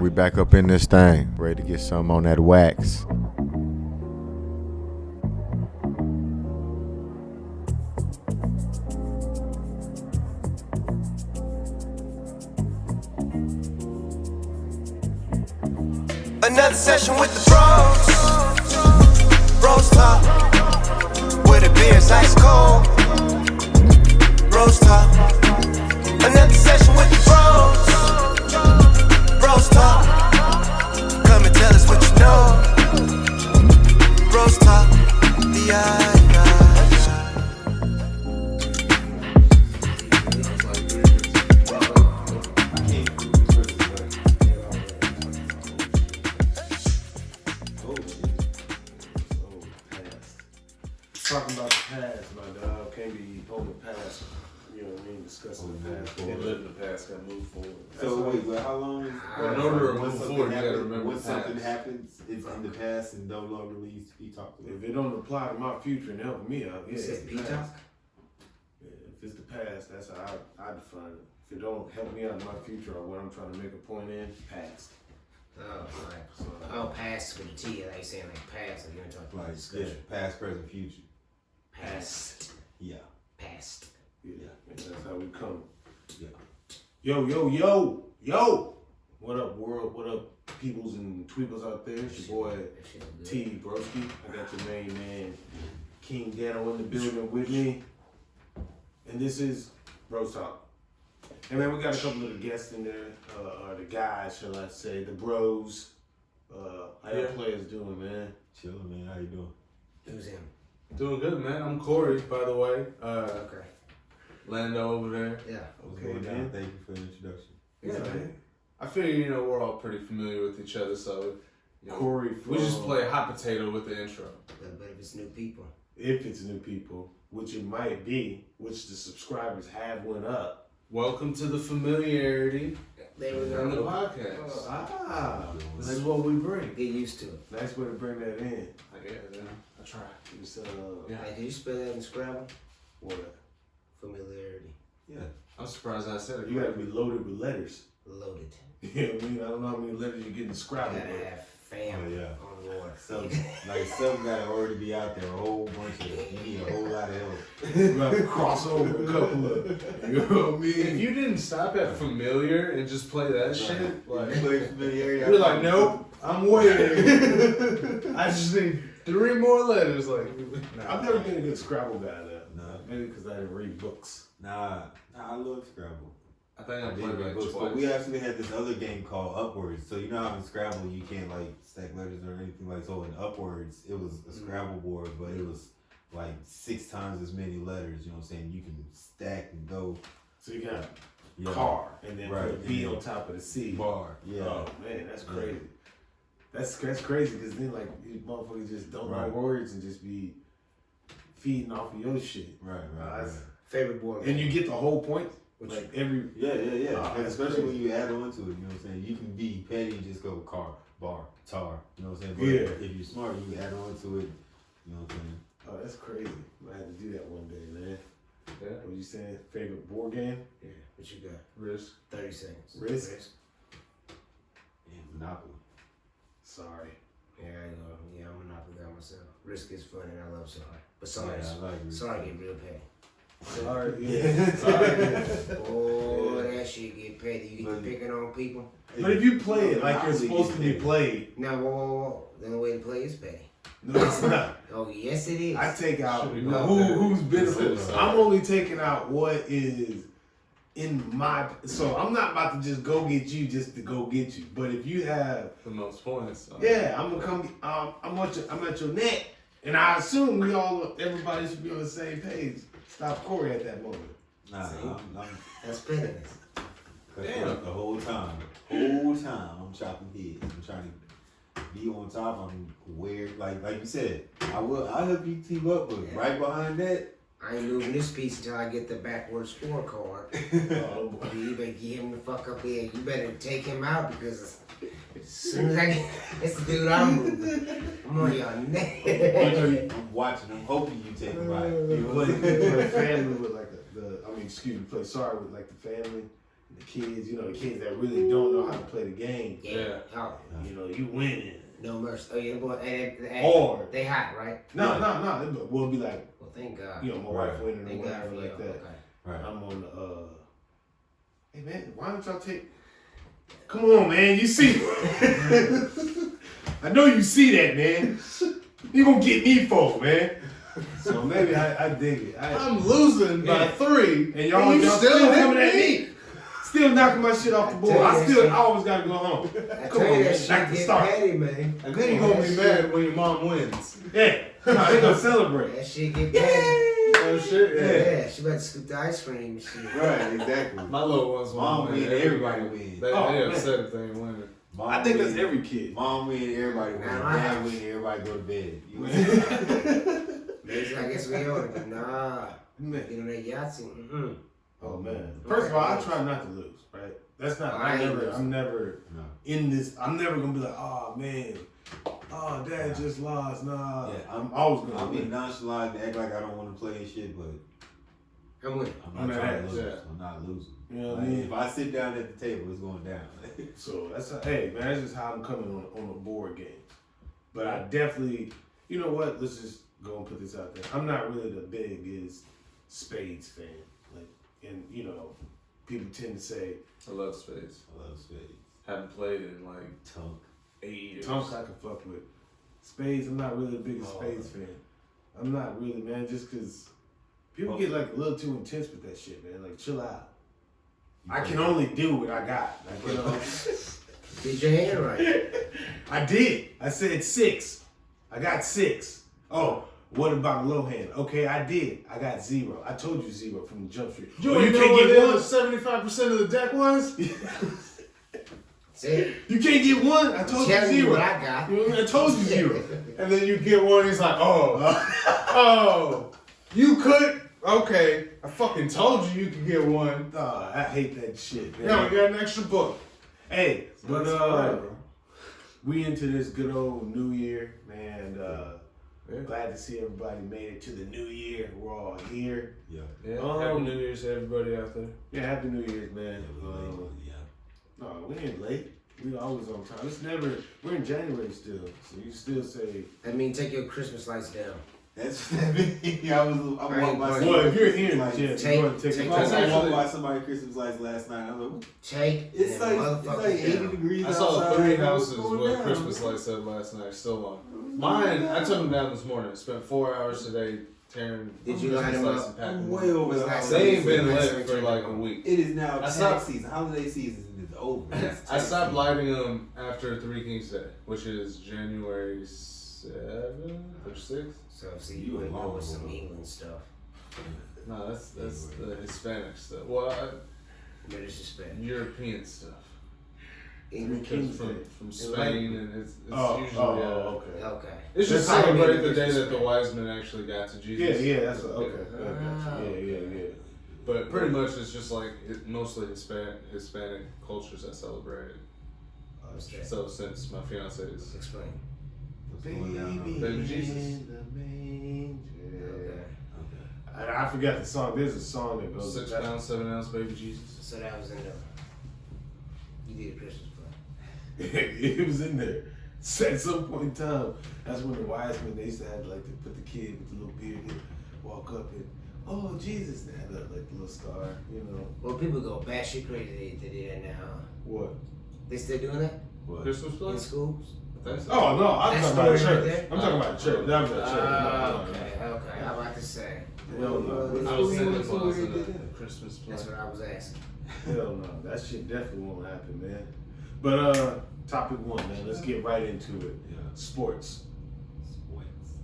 we back up in this thing, ready to get something on that wax. Another session with the BrosTalk, where the beer's ice cold. BrosTalk. Another session with the BrosTalk. Come and tell us what you know. BrosTalk. Talking about the past, my dog. Can't be holding the past. You know what I mean? Discussing the past. Can't live in the past. Gotta move forward. So wait, but how long? In order to move forward, you gotta happens, remember when the something past. happens, it's in the past and no longer needs to be talked about. If it don't apply to my future and helping me out, yeah, it's the P-Talk? past. Yeah, if it's the past, that's how I define it. If it don't help me out in my future or what I'm trying to make a point in, past. Oh, right. So, Oh, past with a T, like saying like past, like you're talking about Like discussion. past, present, future. Past. Yeah. Past. yeah, and that's how we come. Yeah. Yo. What up, world? What up, peoples and tweeples out there? It's your boy That shit was good. T Broski. I got your main man, King Dano, in the building with me. And this is BrosTalk. And man, we got a couple of the guests in there, or the guys, shall I say, the bros. How y'all players doing, man? Chillin', man. How you doing? Who's him? Doing good, man. I'm Corey, by the way. Okay. Lando over there. Yeah. What's Okay, going man. down? Thank you for the introduction. Yeah, man. I figure, we're all pretty familiar with each other, so Corey, we just play hot potato with the intro. But if it's new people. if it's new people, which it might be, which the subscribers have went up. Welcome to the familiarity There we on the go. podcast. This is what we bring. Get used to it. Nice way to bring that in. I try. It's, Yeah. Hey, did you spell that in Scrabble? what? Familiarity. Yeah. I'm surprised I said it. You gotta be loaded with letters. Loaded. You know what I mean? I don't know how many letters you get in Scrabble. Gotta but have family Oh, yeah. on board. Something gotta already be out there. A whole bunch of it. You need a whole lot of help. You gotta cross over a couple of, you know what I If mean? you didn't stop at familiar and just play that shit, You like play familiarity. you're like, nope, I'm waiting. I just need 3 more letters. Like, I've never been a good Scrabble guy though. Nah. Maybe because I didn't read books. Nah, I love Scrabble. I think I I did played read like books, twice. but we actually had this other game called Upwards. So you know how in Scrabble you can't like stack letters or anything like so. In Upwards, it was a Scrabble board, but it was like 6 times as many letters. You know what I'm saying? You can stack and go. So you got Yeah. car and then Right, put a B and on top of the C. Bar. Yeah. Oh man, that's crazy. That's crazy because then like these motherfuckers just don't know Right. words and just be feeding off of your shit. Right. That's- Favorite board. And you get the whole point. Which- Like every Yeah. Oh, And that's especially when crazy. you add on to it, you know what I'm saying? You can be petty and just go car, bar, tar. You know what I'm saying? But Yeah. if you're smart, you add on to it. You know what I'm saying? oh that's crazy. I had to do that one day, man. Yeah. What you saying? Favorite board game? Yeah. What you got? Risk. 30 seconds. Risk? Yeah, Monopoly. Sorry. Yeah, I know. Yeah, I'm a Monopoly guy myself. Risk is fun and I love Sorry. But Yeah, Sorry, I like it. Sorry get real petty. Sorry. Yeah. Sorry. Oh, that shit get petty. You get But- to picking on people. But if you play it like you're Monopoly supposed to be is- played, Now, whoa. The only way to play is petty. no, it's not. Oh, yes, it is. I take out Should be who's not there. benefit. I'm only taking out what is in my. So I'm not about to just go get you just to go get you. But if you have, The most points. yeah, I'm gonna come. I'm at your neck, and I assume everybody should be on the same page. Stop Corey at that moment. Nah, I'm That's pettiness. Damn. the whole time. I'm chopping heads. I'm trying to be on top. I'm weird. Like you said, I'll help you team up, but right behind that, I ain't moving this piece until I get the backward scorecard. Oh, boy. You better get him the fuck up here. You better take him out because as soon as I get that's the dude I'm moving. I'm on your neck. I'm watching. I'm hoping you take them right. You play family with like play sorry with like the family, The kids, the kids that really don't know how to play the game. Yeah. Oh, You winning. no mercy. Oh yeah, boy. Or they hot, right? no. We'll be like, Well, thank God. my wife winning or Thank God whatever for like you. that. Okay. Right. I'm on the. Hey man, why don't y'all take? Come on, man. You see? I know you see that, man. You gonna get me for, man. So maybe I dig it. I'm losing by 3, and y'all still coming at me. Still knocking my shit off the board. I always gotta go home. Come on, man. Back to start. Petty, man. And then you're gonna be mad when your mom wins. Yeah. No, they gonna celebrate. That shit get petty. Oh shit, Yeah, she about to scoop the ice cream and shit. Right, exactly. My little ones Mom win. win, everybody win. They man. upset if they ain't winning. Mom I think win, that's every kid. Mom win, everybody win. Nah, Dad win, everybody go to bed. I guess we on it, but nah. Man. You know that Yahtzee. Mm-hmm. Oh man. First of all, I try not to lose, right? That's not. I'm never No. in this. I'm never gonna be like, oh man, oh dad just lost. Nah. Yeah, I'm always gonna I'll be win. nonchalant and act like I don't want to play and shit, but I'm winning. I'm not trying to lose. Yeah. I'm not losing. You know what I Like, mean? if I sit down at the table, it's going down. So hey man, that's just how I'm coming on the board games. But I definitely, you know what? Let's just go and put this out there. I'm not really the biggest Spades fan. Like, and people tend to say I love Spades. I love spades. Haven't played in like Tunk. 8 years. Tonks I can fuck with. Spades, I'm not really the biggest Spades fan. I'm not really, man, just because people get like a little too intense with that shit, man. Like, chill out. I can only do what I got. Like, Did your hand right? I did. I said 6. I got 6. Oh, what about low hand? Okay, I did. I got 0. I told you 0 from the jump street. You Oh, know what the other 75% of the deck was? See? You can't get 1. I told you Tell 0. you what I got. I told you 0. And then you get one, he's like, oh, you could, okay, I fucking told you could get one. Oh, I hate that shit, man. Now we got an extra book. Hey, but That's alright, bro. we into this good old New Year, man. Yeah. Glad to see everybody made it to the New Year. We're all here. Yeah. Yeah, Happy New Year's to everybody out there. Yeah, Happy New Year's, man. Yeah. No, we ain't late. We always on time. It's never. We're in January still, so you still say. I mean, take your Christmas lights down. That's I'm walking by Well, if you're here, like, yeah, take- go ahead and take take- it. I That's walked actually- by somebody's Christmas lights last night. I'm like, Take it's them like motherfuckers 80 down. degrees I saw outside. 3 What's houses going with down? Christmas lights up last night, still on. Mine, I took them down this morning. Spent 4 hours today tearing Did you Christmas light 'em lights up? and packing I'm them. way over Was the that holidays. They ain't been Nice lit for like a week. It is now I tax stopped- season. Holiday season is over. It's I tax stopped season. lighting them after 3 Kings Day, which is January 7th or 6th. So, see, you ain't know with some England stuff. No, that's the Hispanic stuff. Well, British Hispanic. European stuff. England. Kings From, Day. from Spain, and it's Oh, usually okay. Okay. It's just That's how we celebrate make the it day that the Hispanic. wise men actually got to Jesus. Yeah, that's okay. Ah, Yeah. But pretty much it's just like mostly Hispanic cultures that celebrate it. What's that? So since my fiance is Explain. What's going down? Baby Jesus. in the manger. Okay. And I forgot the song. There's a song that goes. 6 pounds, 7 ounce baby Jesus. So that was in the. You did a Christmas play. It was in there. So at some point in time, that's when the wise men, they used to have like to put the kid with the little beard and walk up and, oh Jesus, they had like the little star, you know. Well, people go batshit crazy. They do that now, huh? What? They still doing that What? Christmas in play? schools? I think so. Oh no, I'm That talking about story right church. there? I'm talking about church. That was at church. Okay. I'm about to say. Hell no. I was Santa What's Claus the in way a they did Christmas play. That's what I was asking. Hell no. That shit definitely won't happen, man. But topic 1, man. Let's get right into it. Yeah. Sports.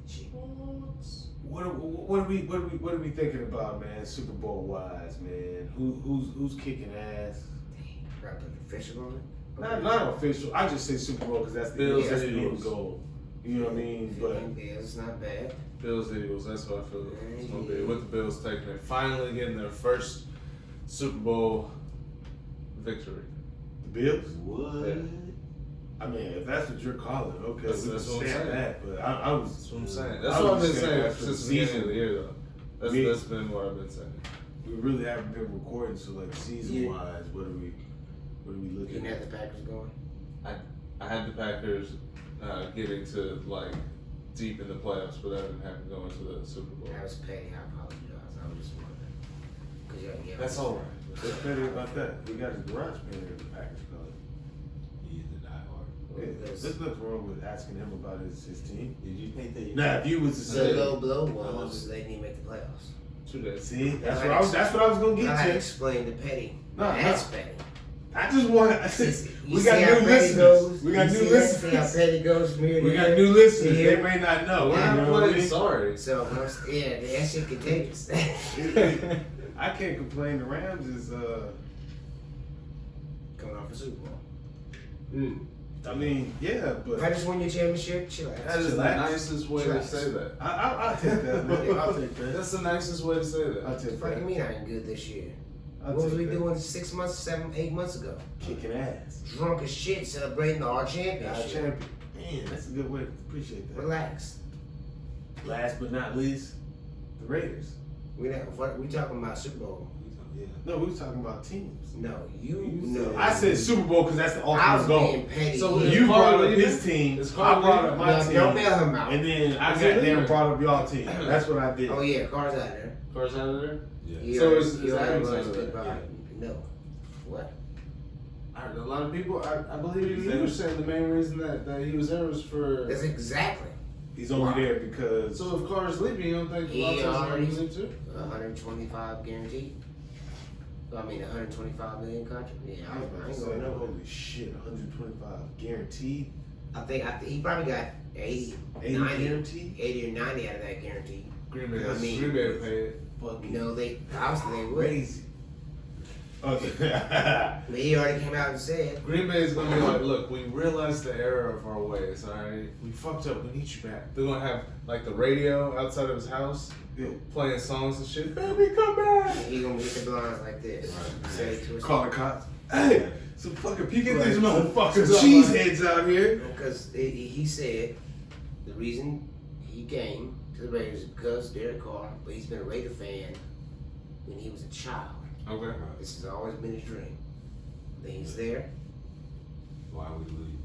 Sports. What are we thinking about, man? Super Bowl wise, man. Who's kicking ass? Right, put the official on it? Not official. I just say Super Bowl because that's the Bills, that's the end Eagles. goal. You know what I mean? But Bills, not bad. Bills, Eagles, that's what I feel it's going to be. With the Bills taking it. Finally getting their first Super Bowl victory. the Bills. What? Yeah. I mean, if that's what you're calling, okay, That's we can what I'm stand saying. that. But I was. That's what I'm saying. I That's what I've was been saying saying after since the the beginning season. of the year, though. Yeah. That's been what I've been saying. we really haven't been recording. So like season wise, what are we You looking didn't at? have the Packers going? I had the Packers getting to like deep in the playoffs, but that didn't happen going to the Super Bowl. That was petty. I apologize. I was just wondering. Cause yeah, That's all right. What's better about that? We got his garage painted in the Packers color. He is a diehard. Yeah, There's- there's nothing wrong with asking him about his team. Did you paint that? Now, if you was to The say, low blow was they didn't make the playoffs. 2 days. see, that's what I was gonna I had get to to. explain the petty. No, That's no. petty. I just want. You We see got how new petty listeners. goes? We got You new see that? See how listeners. petty goes from here to We got there? new listeners. Yeah. They may not know. We're You not know what I playing mean? sorry. So yeah, that shit contagious. I can't complain. The Rams is Coming off a Super Bowl. I mean, yeah, but If I just won your championship, chill out. That is the Chillax. nicest way to Chillax. say that. I'll take that. Man. I'll take that. That's the nicest way to say I'll that. take What do that. you mean I ain't good this year? I'll What was take we that. doing 6 months, 7, 8 months ago? Kicking ass. Drunk as shit celebrating our Our championship. champion. Man, that's a good way to appreciate that. Relax. Last but not least, the Raiders. We talking about Super Bowl. Yeah. No, we was talking about teams. No, you You know. said- I said Super Bowl because that's the I was ultimate goal. being petty. So here. You Carl brought up leaving? his team. Is I Carl brought leaving? up my No, team. don't bail him out. And then I Is he got there leaving? and brought up y'all team. That's what I did. Oh yeah, Car's out there. Car's out of there? Yeah. He So already- is he already Adams runs out of good there? by- No. What? I heard a lot of people. I believe Is you that- were saying the main reason that he was there was for. That's exactly. He's only Why? there because So if Carr's leaving, you don't think He Lata's going already- to lose him too? 125 guaranteed. I mean, 125 million contract. Yeah, I ain't saying, going nowhere. holy shit, 125 guaranteed, I think he probably got 80, 80 90, guaranteed. 80 or 90 out of that guarantee. Green Bay. I mean- Green Bay to pay it. Fucking You know, obviously they would. crazy. Okay. But he already came out and said, Green Bay is going to be like, look, we realized the error of our ways, all right? We fucked up. We need you back. They're going to have like the radio outside of his house Yeah. playing songs and shit. Baby, come back. he gonna hit the blinds like this. Right. Say to us, Call the cops. Hey, some fucking people. Get these Right. motherfuckers Some cheeseheads out here. because he said the reason he came to the Raiders is because Derek Carr, but he's been a Raider fan when he was a child. Okay. This has always been his dream. Then he's there. Why would we leave?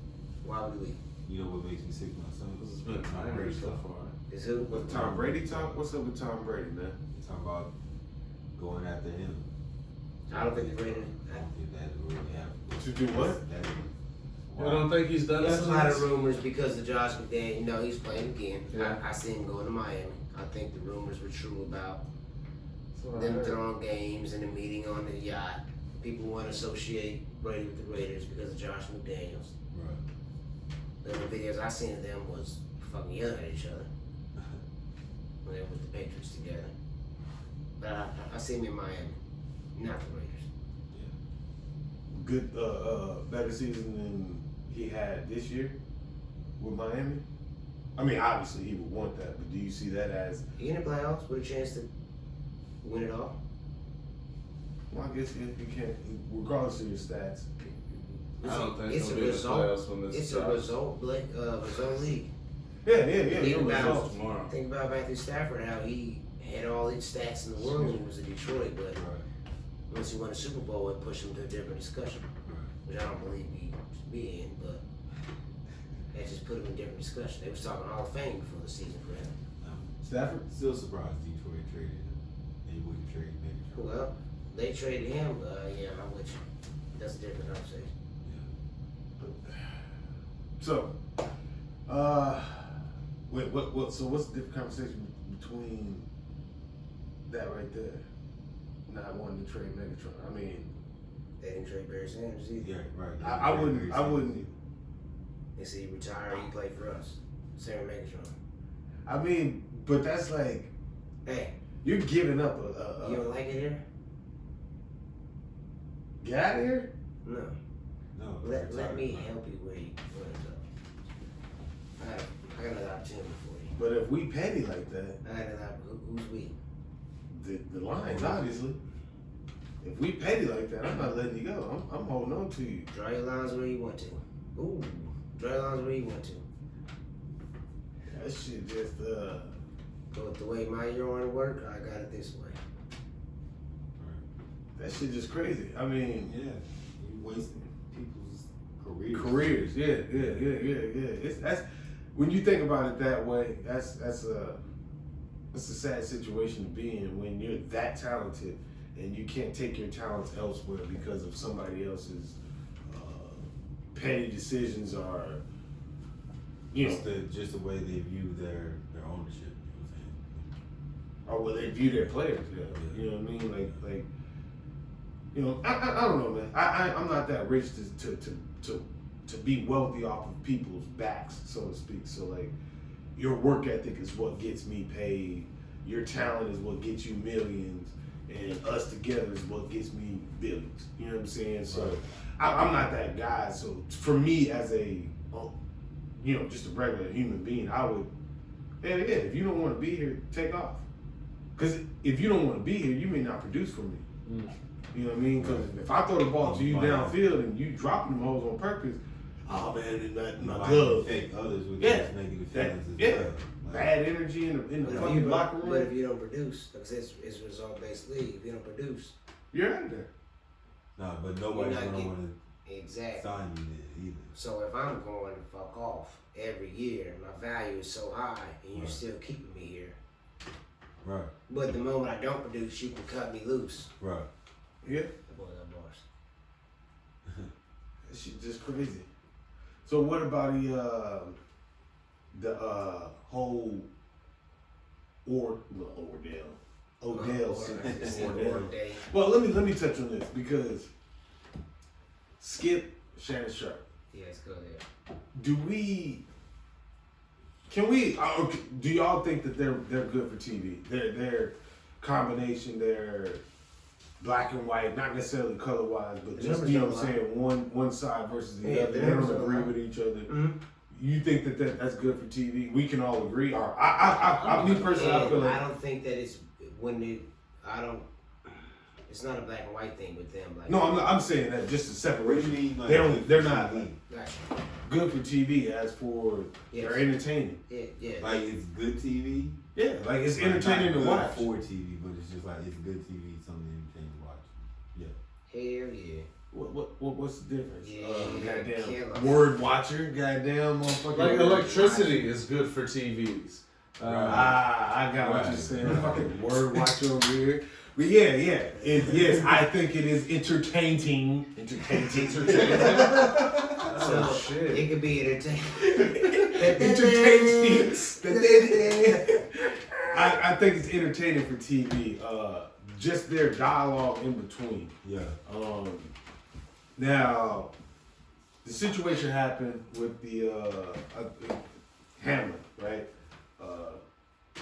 Why would he leave? You know what makes me sick to my stomach? This has been time Brady so stuff. far. Is who? With Tom Brady talk? What's up with Tom Brady, man? Talking about going after him. I don't think the Raiders. I don't think that really happened. To do what? That is. I don't think he's done There's this. a lot of rumors because of Josh McDaniels. You know, he's playing again. Yeah. I see him going to Miami. I think the rumors were true about That's what I them heard. throwing games and the meeting on the yacht. People want to associate Brady with the Raiders because of Josh McDaniels. Right. The videos I seen of them was fucking yelling at each other when they were with the Patriots together. But I see him in Miami, not the Raiders. Good, better season than he had this year with Miami. I mean, obviously he would want that, but do you see that as? He in the playoffs with a chance to win it all. Well, I guess you can't, regardless of your stats. I don't think It's he'll a be in the result. playoffs when this It's a drops. result league. Yeah. Think no about results. Results tomorrow. Think about Matthew Stafford, how he had all these stats in the world when he was in Detroit, but Right. once he won a Super Bowl, it pushed him to a different discussion, Right. which I don't believe he should be in, but that just put him in a different discussion. They was talking Hall of Fame before the season for him. Stafford? Still surprised Detroit traded him. They wouldn't trade Megatron. Well, they traded him, yeah, I'm with you. That's a different conversation. So, so what's the different conversation between that right there? Not wanting to trade Megatron. I mean, They didn't trade Barry Sanders either. Yeah, right. I wouldn't. They said he retired, he played for us. Sarah Megatron. I mean, but that's like Hey, you're giving up you don't like it here? get out of here. No. No. Let me help you where you want to go. I got another opportunity for you. But if we petty like that, I got another. Who's we? the lines obviously. If we petty like that, I'm not letting you go. I'm holding on to you. Draw your lines where you want to. Ooh, draw your lines where you want to. That shit just Go with the way my yarn work. I got it this way. That shit just crazy. I mean, Yeah, you wasting people's careers. careers. Yeah. That's when you think about it that way. That's a sad situation to be in when you're that talented and you can't take your talents elsewhere because of somebody else's petty decisions or Just the way they view their ownership. You know what I'm saying? or whether they view their players. Yeah. You know what I mean? Like. I don't know, man. I'm not that rich to be wealthy off of people's backs, so to speak. So like, your work ethic is what gets me paid. Your talent is what gets you millions, and us together is what gets me billions. You know what I'm saying? So I'm not that guy. So for me, as a just a regular human being, I would, if you don't want to be here, take off. Because if you don't want to be here, you may not produce for me. You know what I mean? Because if I throw the ball to you downfield and you dropping them hoes on purpose, oh man, it's not good. Affect others with Yeah. those negative feelings as well. Like, Bad energy in the But fucking locker room. But if you don't produce, because it's a result-based league, if you don't produce, You're out of there. nah, but nobody's You're not gonna want exactly. to sign you there either. So if I'm going to fuck off every year, my value is so high, and you're Right. still keeping me here. Right, But the moment I don't produce, you can cut me loose. right. Yeah, The boy got bars. that shit just crazy. So what about the whole Odell Odell. Well, let me touch on this because Skip, Shannon Sharp. Yeah, it's good there. Do y'all think that they're good for TV? Their combination, their black and white, not necessarily color wise, but just you know what I'm saying, one side versus the other. They don't agree with each other. Mm-hmm. You think that's good for TV? We can all agree. Or me personally, I feel like I don't think that it's it's not a black and white thing with them. Like, no, I'm saying that just a What do you separation. mean? Like, They're not like, Gotcha. good for TV as for they're entertaining. Yeah. like it's good TV. Yeah, like it's Like, entertaining not to good watch. for TV, but it's just like it's good TV, something entertaining to watch. Yeah. Hell yeah. What's the difference? Yeah, Goddamn killer. word watcher, goddamn motherfucker. Like electricity is good for TVs. I got what Right. you're saying. Fucking word watcher over here. But yes, I think it is entertaining. Oh shit. It could be entertaining. Entertaining. I think it's entertaining for TV. Just their dialogue in between. Yeah. Now, the situation happened with the Hamlin, right?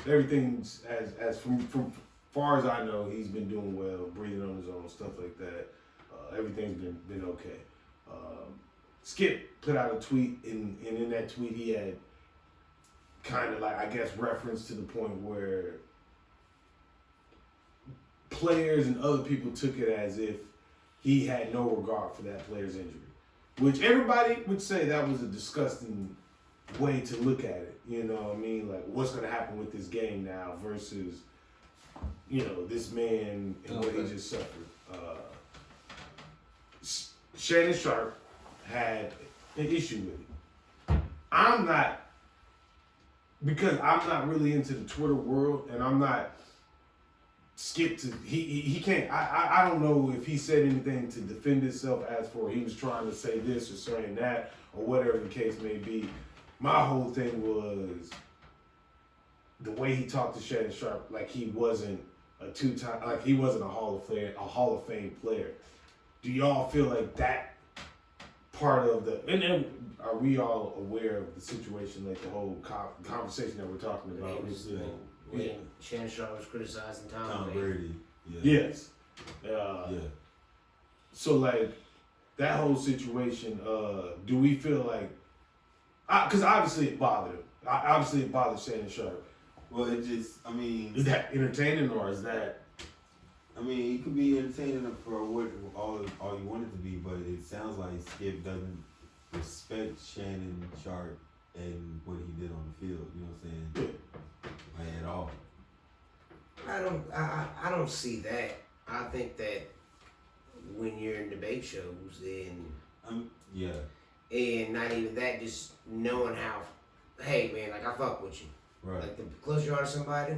Everything's as from far as I know, he's been doing well, breathing on his own, stuff like that. Everything's been okay. Skip put out a tweet, and in that tweet he had kind of like, I guess, reference to the point where players and other people took it as if he had no regard for that player's injury, which everybody would say that was a disgusting way to look at it. You know what I mean? Like, what's going to happen with this game now versus, this man and what he just suffered. Shannon Sharp had an issue with it. Because I'm not really into the Twitter world, and I'm not Skip to he can't. I don't know if he said anything to defend himself as for he was trying to say this or saying that or whatever the case may be. My whole thing was the way he talked to Shannon Sharp, like he wasn't a two-time, like he wasn't a Hall of Fame player. Do y'all feel like that part of the and then are we all aware of the situation, like the whole conversation that we're talking about? When Shannon Sharp was criticizing Tom Brady. Brady. Yeah. Yes. Yeah. So like that whole situation, do we feel like? Because obviously it bothered him. Obviously it bothered Shannon Sharp. Well, it just, Is that entertaining or is that? it could be entertaining for what all you want it to be, but it sounds like Skip doesn't respect Shannon Sharp and what he did on the field. You know what I'm saying? Like, at all. I don't see that. I think that when you're in debate shows and Yeah. and not even that, just knowing how, hey man, like I fuck with you. Right. Like the closer you are to somebody,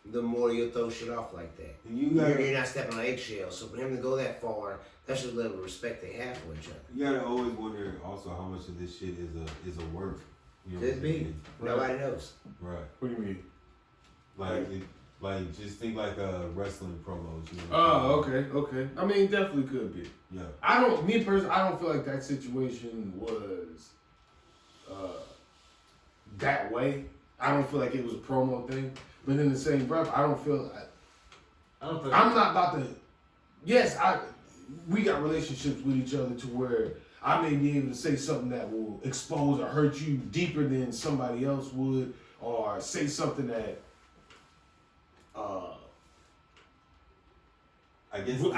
the more you'll throw shit off like that. And you gotta, You're not stepping on eggshells. So for him to go that far, that's just the level of respect they have for each other. you gotta always wonder also how much of this shit is a work. You know what Could I'm be. saying? Nobody knows. Right. What do you mean? Like just think like wrestling promos. You know Oh, okay. I mean, it definitely could be. Yeah. I don't feel like that situation was that way. I don't feel like it was a promo thing. But in the same breath, I don't feel. I don't think. I'm not about to. Yes, we got relationships with each other to where I may be able to say something that will expose or hurt you deeper than somebody else would, or say something that. I guess Well,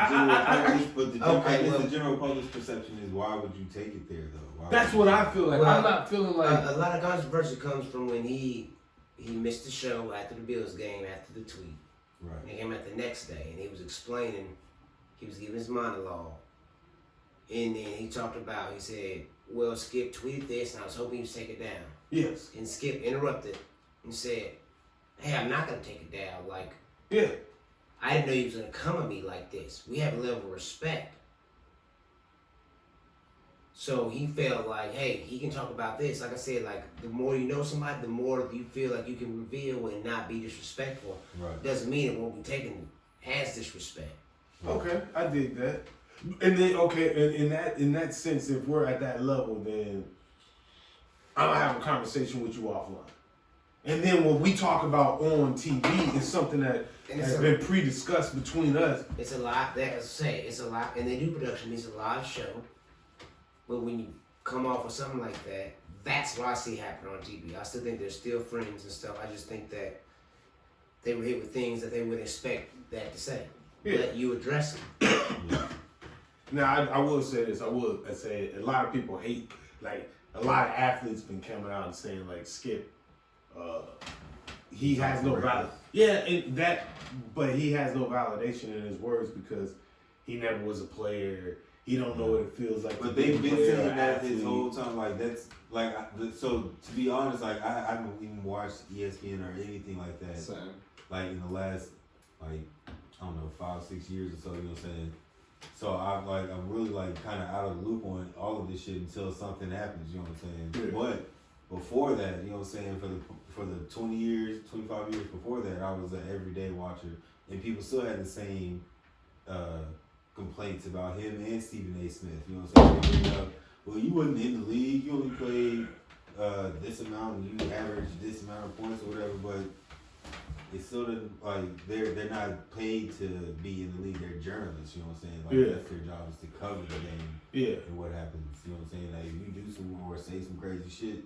the general public's perception is why would you take it there though? That's what I feel like. Well, I'm not feeling like a lot of controversy comes from when he missed the show after the Bills game, after the tweet. Right. And he came out the next day and he was explaining, he was giving his monologue. And then he talked about, he said, well, Skip tweeted this and I was hoping he would take it down. yes, And Skip interrupted and said, hey, I'm not going to take it down. Like, yeah. I didn't know he was going to come at me like this. We have a level of respect. So he felt like, hey, he can talk about this. Like I said, like the more you know somebody, the more you feel like you can reveal and not be disrespectful. Right. Doesn't mean it won't be taken as disrespect. Okay, I dig that. And then in that sense, if we're at that level, then I'm gonna have a conversation with you offline. And then what we talk about on TV is something that has been pre-discussed between us. It's a lot. That I say, it's a lot, and they do production. It's a live show. But when you come off with something like that, that's what I see happen on TV. I still think they're still friends and stuff. I just think that they were hit with things that they would expect that to say. Yeah. Let you address it. Now, I will say this. I say a lot of people hate, like, a lot of athletes been coming out and saying, like, Skip, he has no but he has no validation in his words because he never was a player. He don't know what it feels like. But to be they've a been player, saying that athlete. this whole time. Like that's like so. To be honest, like I haven't even watched ESPN or anything like that. Same. Like in the last like I don't know 5-6 years or so. You know what I'm saying? So I'm really like kind of out of the loop on all of this shit until something happens. You know what I'm saying? Yeah. But before that, you know what I'm saying? For the 20 years, 25 years before that, I was an everyday watcher, and people still had the same. Complaints about him and Stephen A. Smith. You know what I'm saying? They bring up, well, you wasn't in the league. You only played this amount, and you averaged this amount of points or whatever. But it's still like they're not paid to be in the league. They're journalists. You know what I'm saying? Like that's their job is to cover the game. Yeah. And what happens. You know what I'm saying? Like if you do some or say some crazy shit,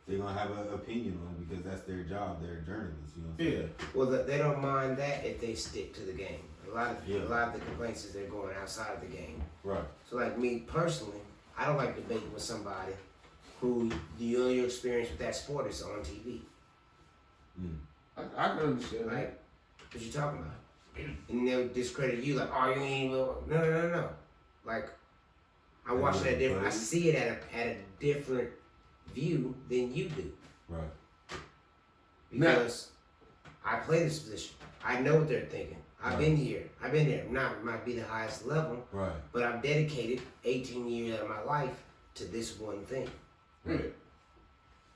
they're gonna have an opinion on it because that's their job. They're journalists. You know what I'm saying? Well, they don't mind that if they stick to the game. A lot of the complaints is they're going outside of the game. Right. So like me personally, I don't like debating with somebody who the only experience with that sport is on TV. I can understand that. Like, what you talking about? And they'll discredit you like, oh, you ain't no. Like, I watch it at different. I see it at a different view than you do. Right. Because I play this position. I know what they're thinking. I've been here. I've been there. Now it might be the highest level, Right. but I've dedicated 18 years out of my life to this one thing. Right.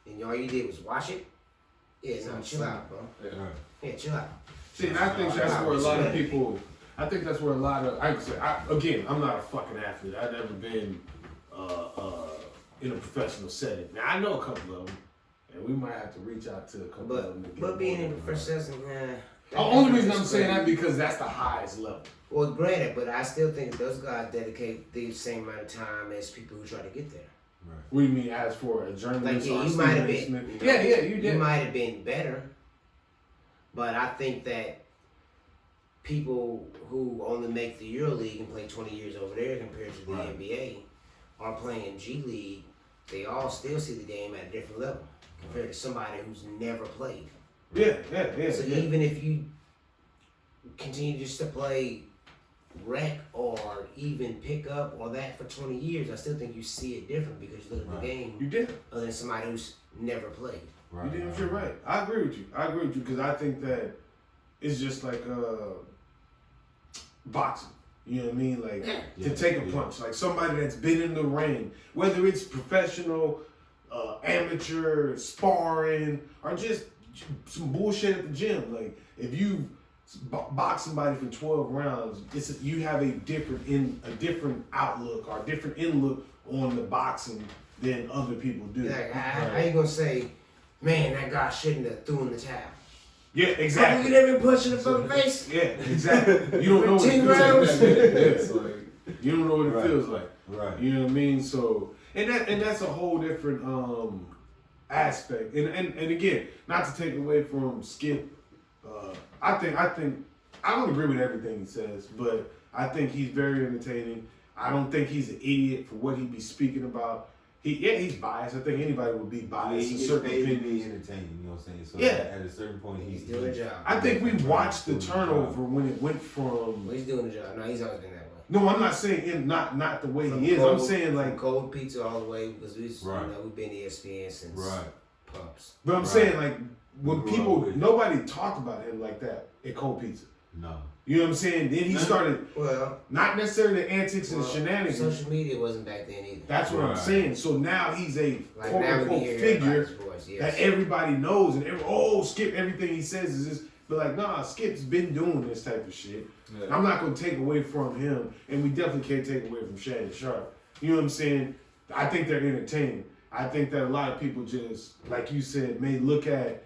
And all you did was watch it? Yeah, no, chill out, bro. Yeah. Right. Yeah, chill out. See, and I think that's where a lot of people. I think that's where a lot of. Again, I'm not a fucking athlete. I've never been in a professional setting. Now I know a couple of them, and we might have to reach out to a couple of them. But being in the professional setting, the only reason I'm saying that because that's the highest level. Well, granted, but I still think those guys dedicate the same amount of time as people who try to get there. Right. What do you mean, as for a journalist? Like, yeah, or you might have Stephen A. been. Smith? Yeah, you did. You might have been better, but I think that people who only make the EuroLeague and play 20 years over there compared to the NBA are playing G League. They all still see the game at a different level compared to somebody who's never played. Yeah. So even if you continue just to play wreck or even pick up or that for 20 years, I still think you see it different because you look at the game You did. other than somebody who's never played. Right. You damn sure right. I agree with you because I think that it's just like boxing. You know what I mean? Like to take a punch. Like somebody that's been in the ring, whether it's professional, amateur, sparring, or just some bullshit at the gym. Like if you box somebody for 12 rounds, you have a different outlook or a different inlook on the boxing than other people do. Like, I ain't gonna say, man, that guy shouldn't have threw in the towel. Yeah, exactly. You never been punched in the fucking face? Yeah, exactly. You don't know what it 10 feels rounds? like. It's like, you don't know what it feels like. Right. You know what I mean? So, and that's a whole different aspect. And again, not to take away from Skip, I think I don't agree with everything he says, but I think he's very entertaining. I don't think he's an idiot for what he be speaking about. He's biased. I think anybody would be biased He in gets certain paid to be opinions. entertaining, you know what I'm saying? So Yeah. at a certain point, He's doing a job. I think we watched the Doing a job. turnover when it went from. Well, he's doing the job. No, he's always been that way. No, I'm not saying not the way From he is. cold- I'm saying from like, cold pizza all the way because Right. we've been ESPN since Right. Pumps. but I'm Right. saying like when We people grew up with- nobody talked about him like that at Cold Pizza. No. You know what I'm saying? Then he started Well, not necessarily the antics and well, shenanigans. social media wasn't back then either. That's what I'm Right. saying. So now he's a Like quote now we unquote hear figure everybody's voice. Yes. that everybody knows, and Skip, everything he says is this. But like, nah, Skip's been doing this type of shit. Yeah. I'm not gonna take away from him, and we definitely can't take away from Shannon Sharp. You know what I'm saying? I think they're entertaining. I think that a lot of people just, like you said, may look at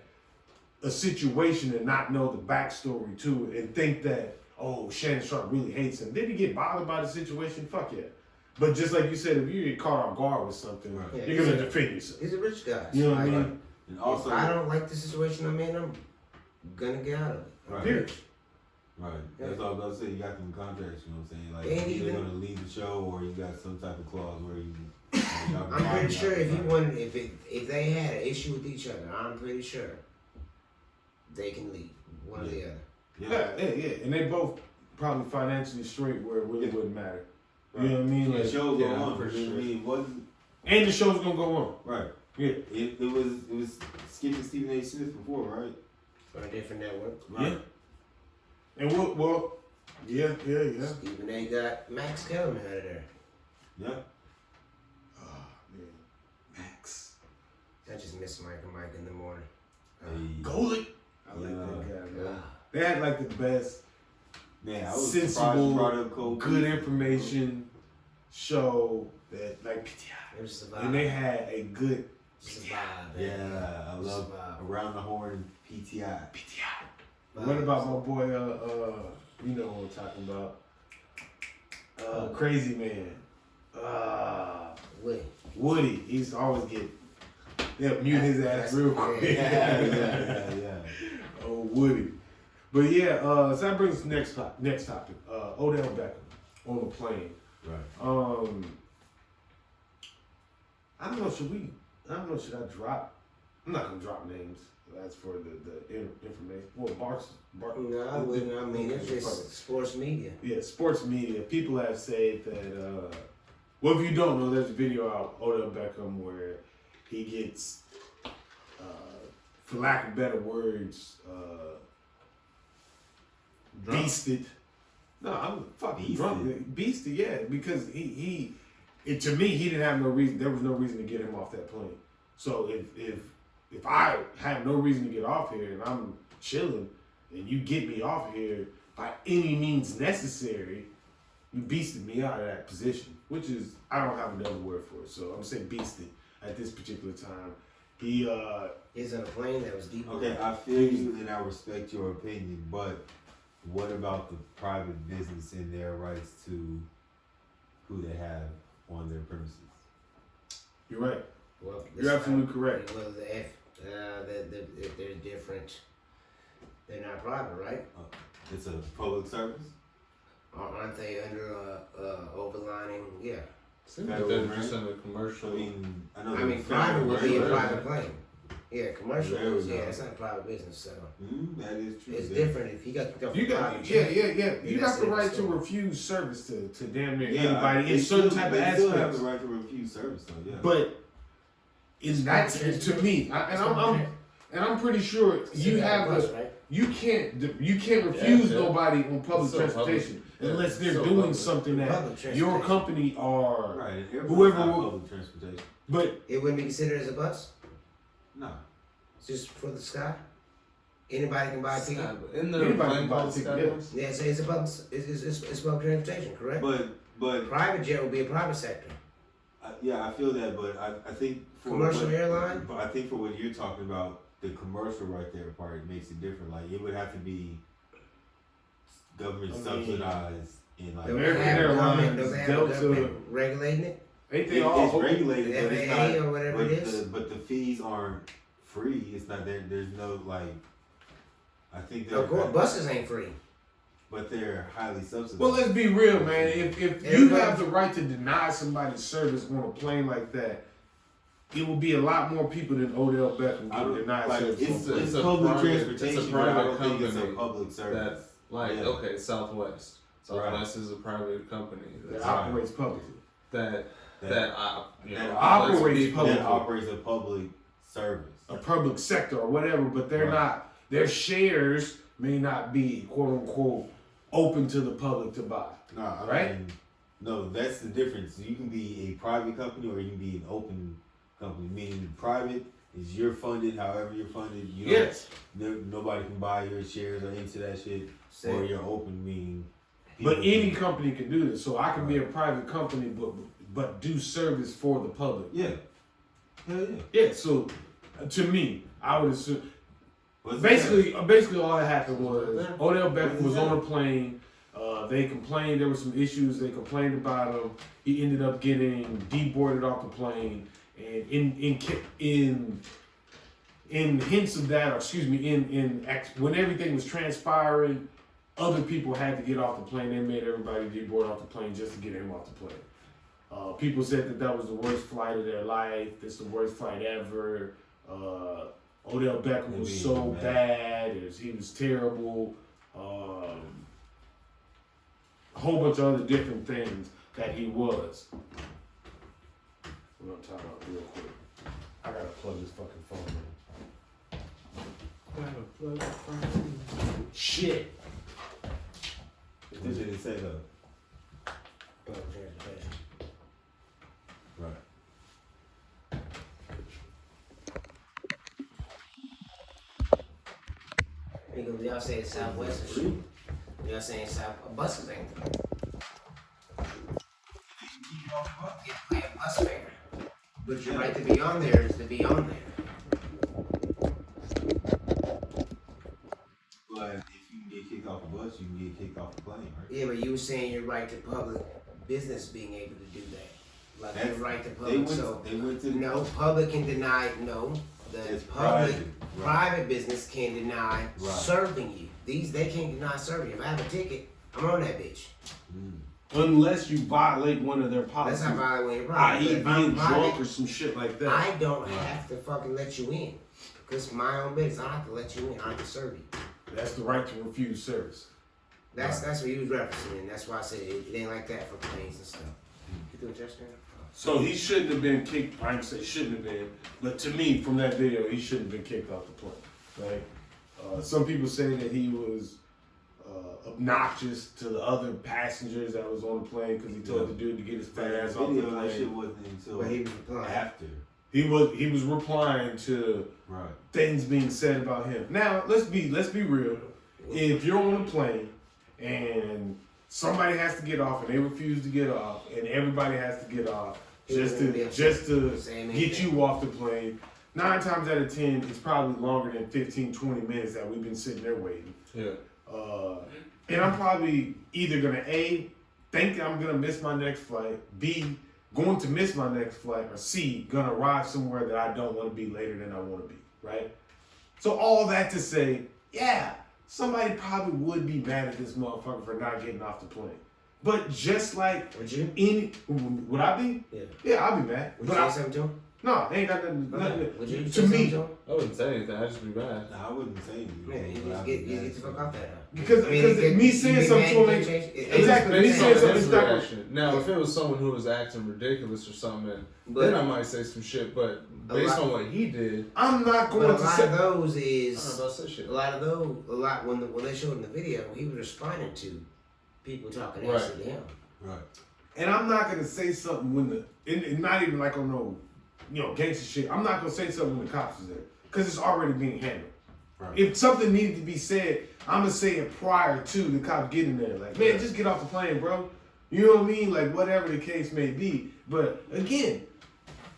a situation and not know the backstory to it and think that, oh, Shannon Sharp really hates him. Did he get bothered by the situation? Fuck yeah. But just like you said, if you get caught off guard with something, Right. Yeah, you're gonna he's a- defend yourself. He's a rich guy. You know what I Like, mean? And also, if I don't like the situation I'm in, I'm gonna get out of it. Right. Period. right. That's all I was about to say. You got them contracts, you know what I'm saying? Like, And you're either even- going to leave the show or you got some type of clause where you. I'm pretty sure if he won, if they had an issue with each other, I'm pretty sure they can leave one or the other. Yeah. And they both probably financially straight where it really wouldn't matter. You know what I mean? The Like, show go yeah, on. for You know what I sure. mean? It wasn't. and the show's gonna go on. Right. Yeah. It was skipping Stephen A. Smith before, right? On a different network. Right. And yeah. Stephen A. got Max Kellerman out of there. Yeah. Oh man, Max. I just miss Mike and Mike in the morning. Hey. Goalie. I like Yeah. that guy, man. Ah. They had like the best, Man, I was surprised you brought up Cole. good information show that like PTI. It was just a vibe. And they had a good Just a vibe, man. Yeah, I Just a love vibe. Around the Horn PTI. PTI. What about my boy? You know what I'm talking about? Crazy Man. Wait. Woody. He used to always get. They'll mute his ass real quick. Yeah. Oh, Woody. But yeah, so that brings us to next topic. Odell Beckham on the plane. Right. I don't know. Should I drop? I'm not gonna drop names. That's for the information. Well, No, I wouldn't. I mean, it's just sports media. Yeah, sports media. People have said that. Well, if you don't know, there's a video out Odell Beckham where he gets, for lack of better words, Drunk? beasted. No, I'm fucking Beasted? drunk. Beasted, yeah, because to me, he didn't have no reason. There was no reason to get him off that plane. So if I have no reason to get off here and I'm chilling, and you get me off here by any means necessary, you beasted me out of that position, which is, I don't have another word for it. So I'm gonna say beasted at this particular time. He He's on a plane that was deep. Okay, I feel you and I respect your opinion, but what about the private business and their rights to who they have on their premises? You're right. Well, You're absolutely correct. Well, if they're different, they're not private, right? It's a public service? Aren't they under overlining? Yeah. Seems like they're just in a commercial. I mean, I know I mean, the private would be a right? private plane. Yeah, commercial There we is, go. it's not a private business, so That is true. it's Yeah. different if you got kicked off You a got, private yeah. jet. You that's got the a right to different story. refuse service to damn near Yeah, anybody they in certain still- type of they still have aspects. the right to refuse service, though. Yeah. But that's to me, I'm pretty sure you have bus, the right? you can't refuse Yeah. nobody on public So public. transportation unless they're So doing public. something that Public your transportation. company are. Right. And airports Whoever have will- public transportation. But It wouldn't be considered as a bus? No. It's just for the sky? Anybody can buy a ticket? In the Anybody plane can buy a called ticket, Skybus? Yeah, so it's a public, it's public transportation, correct? But Private jet would be a private sector. yeah, I feel that. But I think for Commercial what, airline? But I think for what you're talking about, the commercial right there part makes it different. Like it would have to be government subsidized and like Don't American they have a government- Airlines, don't they have a Delta- government regulating it? ain't they all it's open? regulated, but it's FAA not. or whatever but it is? but the fees aren't free. It's not there. There's no like. I think they're. Of course, buses ain't free. But they're highly subsidized. Well, let's be real, man. If you Everybody- have the right to deny somebody service on a plane like that, it will be a lot more people than Odell Beckham I getting don't denied like service. it's, on a plane. it's a public private- transportation. it's a but I private don't think it's a company public service. That's like, Yeah. okay, Southwest. Southwest is a private company that that operates publicly. that that operates lets public. that operates a public service. A public sector or whatever, but they're Right. not. Their shares may not be quote unquote open to the public to buy. No, Right? mean, no, that's the difference. You can be a private company or you can be an open company. Meaning private is you're funded however you're funded. You don't- Yes, nobody can buy your shares or into that shit. Same. Or you're open, meaning. but people any can- company can do this. So I can be a private company, but do service for the public. Yeah. Hell yeah. Yeah. So to me, I would assume. What's Basically all that happened was Yeah. Odell Beckham was Yeah. on a plane. They complained there were some issues. They complained about him. He ended up getting deboarded off the plane. And in hints of that, or excuse me, when everything was transpiring, other people had to get off the plane. They made everybody deboard off the plane just to get him off the plane. People said that was the worst flight of their life. It's the worst flight ever. Odell Beckham was so bad. He was terrible. A whole bunch of other different things that he was. We're gonna talk about real quick. I gotta plug this fucking phone in. Shit. What did it say though? Public transportation. Right. Because y'all saying Southwest is free. Y'all saying buses ain't free. You pay a bus fare. But your right to be on there is to be on there. But if you can get kicked off a bus, you can get kicked off a plane, right? Yeah, but you were saying your right to public business being able to do that. Like That's- your right to They public. went. So They went to. no, public can deny the It's public private, right. private business can deny Right. serving you. They can't deny serving you. If I have a ticket, I'm on that bitch. Unless you violate one of their That's policies, not violating your i.e. right. But if I'm being drunk private, or some shit like that. I don't have to fucking let you in. Because it's my own business. I don't have to let you in. I have to serve you. That's the right to refuse service. That's what he was referencing, and that's why I said it ain't like that for planes and stuff. You do it just now? So he shouldn't have been kicked. I ain't say shouldn't have been, but to me, from that video, he shouldn't have been kicked off the plane. Right? Some people say that he was obnoxious to the other passengers that was on the plane because he told the dude to get his fat ass off the Video, that shit plane. wasn't until But he was replying. after. He was replying to Right. things being said about him. Now let's be real. If you're on a plane and somebody has to get off and they refuse to get off, and everybody has to get off just to Same get thing. you off the plane, 9 times out of 10, it's probably longer than 15, 20 minutes that we've been sitting there waiting. Yeah. And I'm probably either gonna A, think I'm gonna miss my next flight, B, going to miss my next flight, or C, gonna arrive somewhere that I don't want to be later than I want to be, right? So all that to say, yeah, somebody probably would be mad at this motherfucker for not getting off the plane. But just like Would you? would I be? Yeah. Yeah, I'll be mad. Would But you I, say something to him? No, they ain't got nothing. Would you To say me, something to him? I wouldn't say anything. I'd just be mad. Nah, I wouldn't say anything. Man, you but just I'd get be the mad fuck as out that. because me saying something to him ain't exactly. Me Based saying on something his is not. reaction. Now, if it was someone who was acting ridiculous or something, then I might say some shit. But based on what he did, I'm not But going a to lot say. of those I is don't know about that shit. when they showed in the video, he was responding to people talking Right. to him. Right. And I'm not gonna say something when and not even like on no, gangster shit. I'm not gonna say something when the cops is there because it's already being handled. Right. If something needed to be said, I'm gonna say it prior to the cops getting there. Like, man, just get off the plane, bro. You know what I mean? Like, whatever the case may be. But again,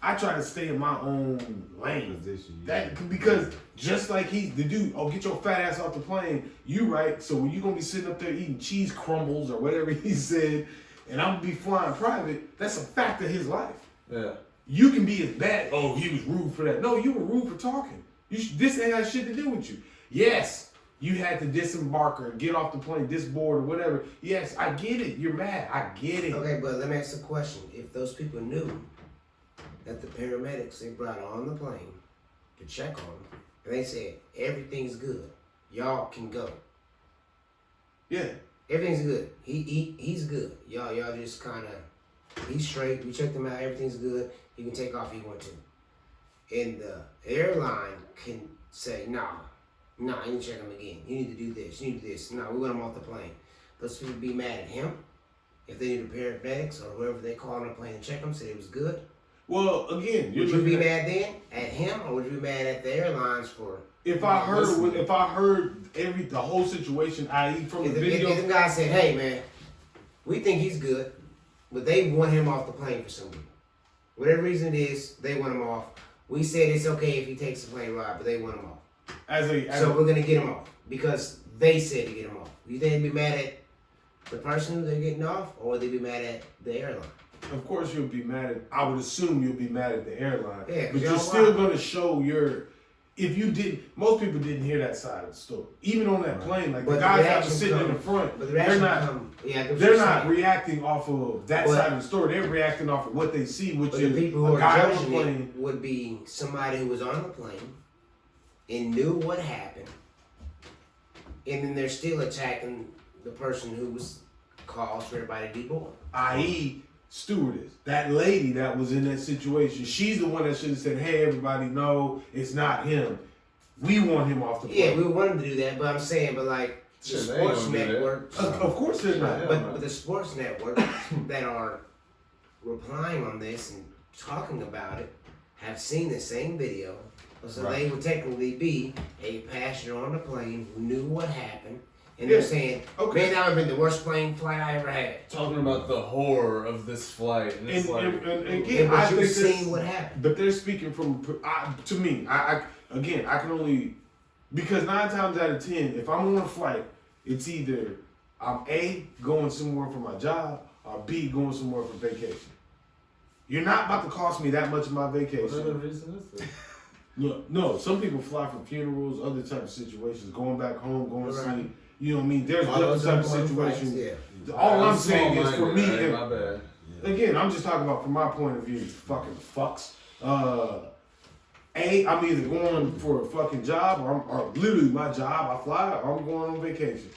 I try to stay in my own lane. Position, yeah. That because just like he's the dude, get your fat ass off the plane. You right? So when you gonna be sitting up there eating cheese crumbles or whatever he said, and I'm gonna be flying private, that's a fact of his life. Yeah. You can be as bad. Oh, he was rude for that. No, you were rude for talking. This ain't got shit to do with you. Yes, you had to disembark or get off the plane, disboard or whatever. Yes, I get it. You're mad. I get it. Okay, but let me ask a question. If those people knew that the paramedics they brought on the plane to check on him, and they said, everything's good, y'all can go. Yeah. Everything's good. He's good. Y'all just kind of, he's straight. We checked him out. Everything's good. He can take off if he want to. And the airline can say, nah, you need to check him again. You need to do this. You need to do this. No, we want him off the plane. Those people be mad at him if they need a paramedics or whoever they call on the plane to check him, said it was good. Well, again, Would you be mad then at him, or would you be mad at the airlines for? If I heard the whole situation, i.e. from the video, if the guy said, "Hey man, we think he's good, but they want him off the plane for some reason. Whatever reason it is, they want him off. We said it's okay if he takes the plane ride, but they want him off. So we're gonna get him off because they said to get him off. You think they'd be mad at the person who they're getting off, or would they be mad at the airline? Of course, you'll be mad at. I would assume you'll be mad at the airline. Yeah, but you're still gonna show your. If you didn't, most people didn't hear that side of the story. Even on that plane, like the guys that were sitting in the front, they're not reacting off of that side of the story. They're reacting off of what they see, which is the people who a are guy on the judging plane. it would be somebody who was on the plane and knew what happened, and then they're still attacking the person who was called for everybody to be born. I.e. stewardess, that lady that was in that situation. She's the one that should have said, "Hey, everybody, no, it's not him. We want him off the plane." Yeah, we want him to do that, but I'm saying, the sports networks. Of course they're not. But the sports networks that are replying on this and talking about it have seen the same video. So they would technically be a passenger on the plane who knew what happened. And they're saying, man, that would have been the worst plane flight I ever had. Talking about the horror of this flight. And it's and again, I you've think seen what happened. But they're speaking from, to me, I can only, because 9 times out of 10, if I'm on a flight, it's either I'm A, going somewhere for my job, or B, going somewhere for vacation. You're not about to cost me that much of my vacation. What other reason is there? No, some people fly for funerals, other type of situations, going back home, going to see. You know what I mean? There's different type of situations. All I'm saying is for me, my bad. Again, I'm just talking about from my point of view, fucking fucks. I'm either going for a fucking job or literally my job, I fly, or I'm going on vacation.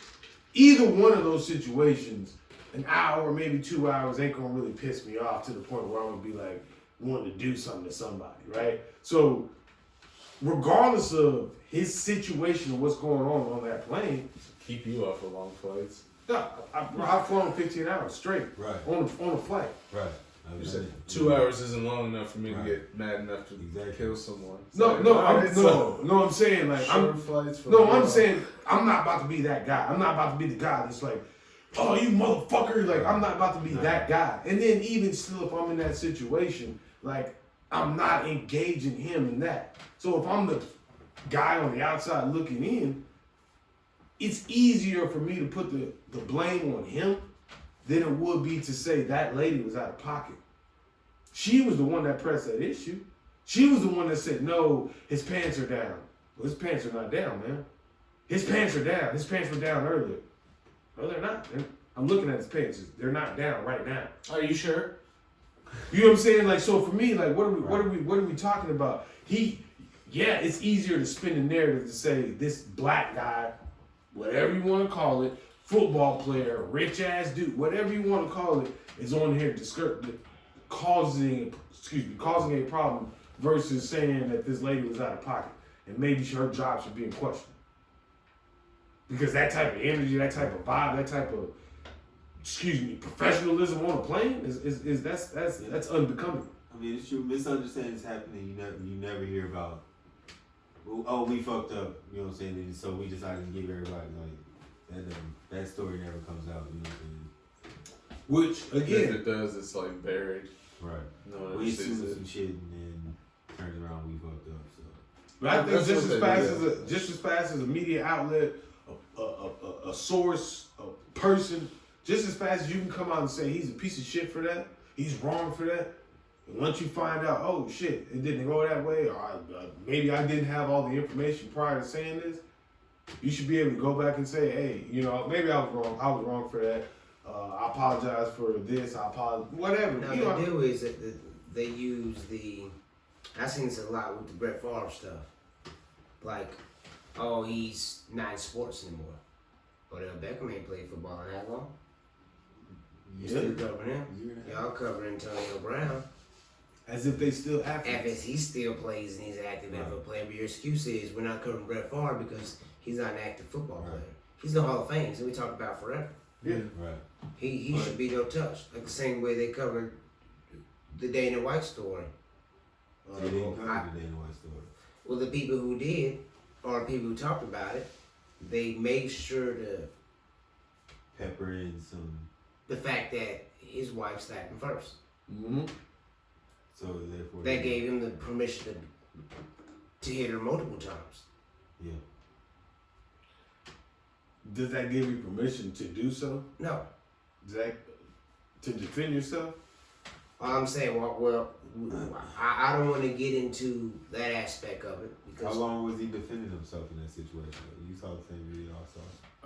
Either one of those situations, an hour, maybe 2 hours ain't gonna really piss me off to the point where I'm gonna be like wanting to do something to somebody, right? So regardless of his situation and what's going on that plane, Keep you off of long flights. no, I've flown 15 hours straight on a flight. Right. You said 2 hours isn't long enough for me to get mad enough to kill someone. I'm saying like I'm saying I'm not about to be that guy. I'm not about to be the guy that's like, oh, you motherfucker. Like, I'm not about to be that guy. And then even still, if I'm in that situation, like, I'm not engaging him in that. So if I'm the guy on the outside looking in, it's easier for me to put the blame on him than it would be to say that lady was out of pocket. She was the one that pressed that issue. She was the one that said, no, his pants are down. Well, his pants are not down, man. His pants are down. His pants were down earlier. No, they're not. I'm looking at his pants. They're not down right now. Are you sure? You know what I'm saying? Like, so for me, like, what are we talking about? It's easier to spin the narrative to say this black guy, whatever you want to call it, football player, rich ass dude, whatever you want to call it, is on here causing a problem versus saying that this lady was out of pocket and maybe her job should be in question. Because that type of energy, that type of vibe, that type of professionalism on a plane is that's unbecoming. I mean, it's true. Misunderstandings happening. You never hear about. Oh, we fucked up. You know what I'm saying? And so we decided to give everybody like that story never comes out. You know what I'm saying? Which again, if it does, it's like buried. Right. No, We assume some shit and then turns around we fucked up. So. but I think That's just what as fast as a media outlet, a source, a person, just as fast as you can come out and say he's a piece of shit for that, he's wrong for that. And once you find out, oh shit, it didn't go that way, or maybe I didn't have all the information prior to saying this, you should be able to go back and say, hey, maybe I was wrong. I was wrong for that. I apologize for this. I apologize. Whatever. Now the deal is that they use I've seen this a lot with the Brett Favre stuff. Like, oh, he's not in sports anymore. Odell Beckham ain't played football in that long. You still covering him. Y'all covering Antonio Brown. As if they still athletes. As he still plays and he's an active NFL player. But your excuse is we're not covering Brett Favre because he's not an active football player. He's in the Hall of Fame, so we talked about forever. Yeah. Right. He should be no touch. Like the same way they covered the Dana White story. They didn't cover the Dana White story. Well, the people who did, or people who talked about it, they made sure to pepper in some. The fact that his wife slapped him first. Mm-hmm. So therefore, that gave him the permission to hit her multiple times. Yeah. Does that give you permission to do so? No. Does that to defend yourself? I'm saying, well, I don't want to get into that aspect of it because. How long was he defending himself in that situation? You saw the same video I saw.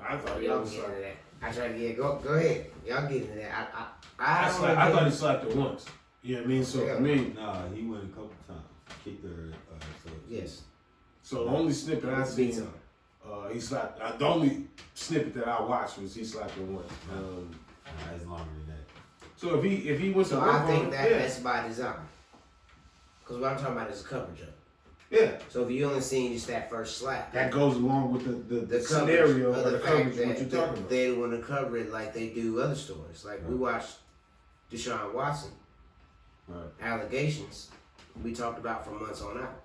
I thought y'all get into that. I tried to get go ahead. Y'all get into that. I thought he slapped her once. You know what I mean? So for me, nah, he went a couple times. Kicked her. So yes. So the only snippet I seen, he slapped. The only snippet that I watched was he slapped her once. It's longer than that. So if he went to work I think that's by design. Because what I'm talking about is coverage of it. Yeah. So if you only seen just that first slap, that goes along with the scenario or the coverage that what you're talking about. They want to cover it like they do other stories. Like we watched Deshaun Watson. Right. Allegations we talked about for months on out.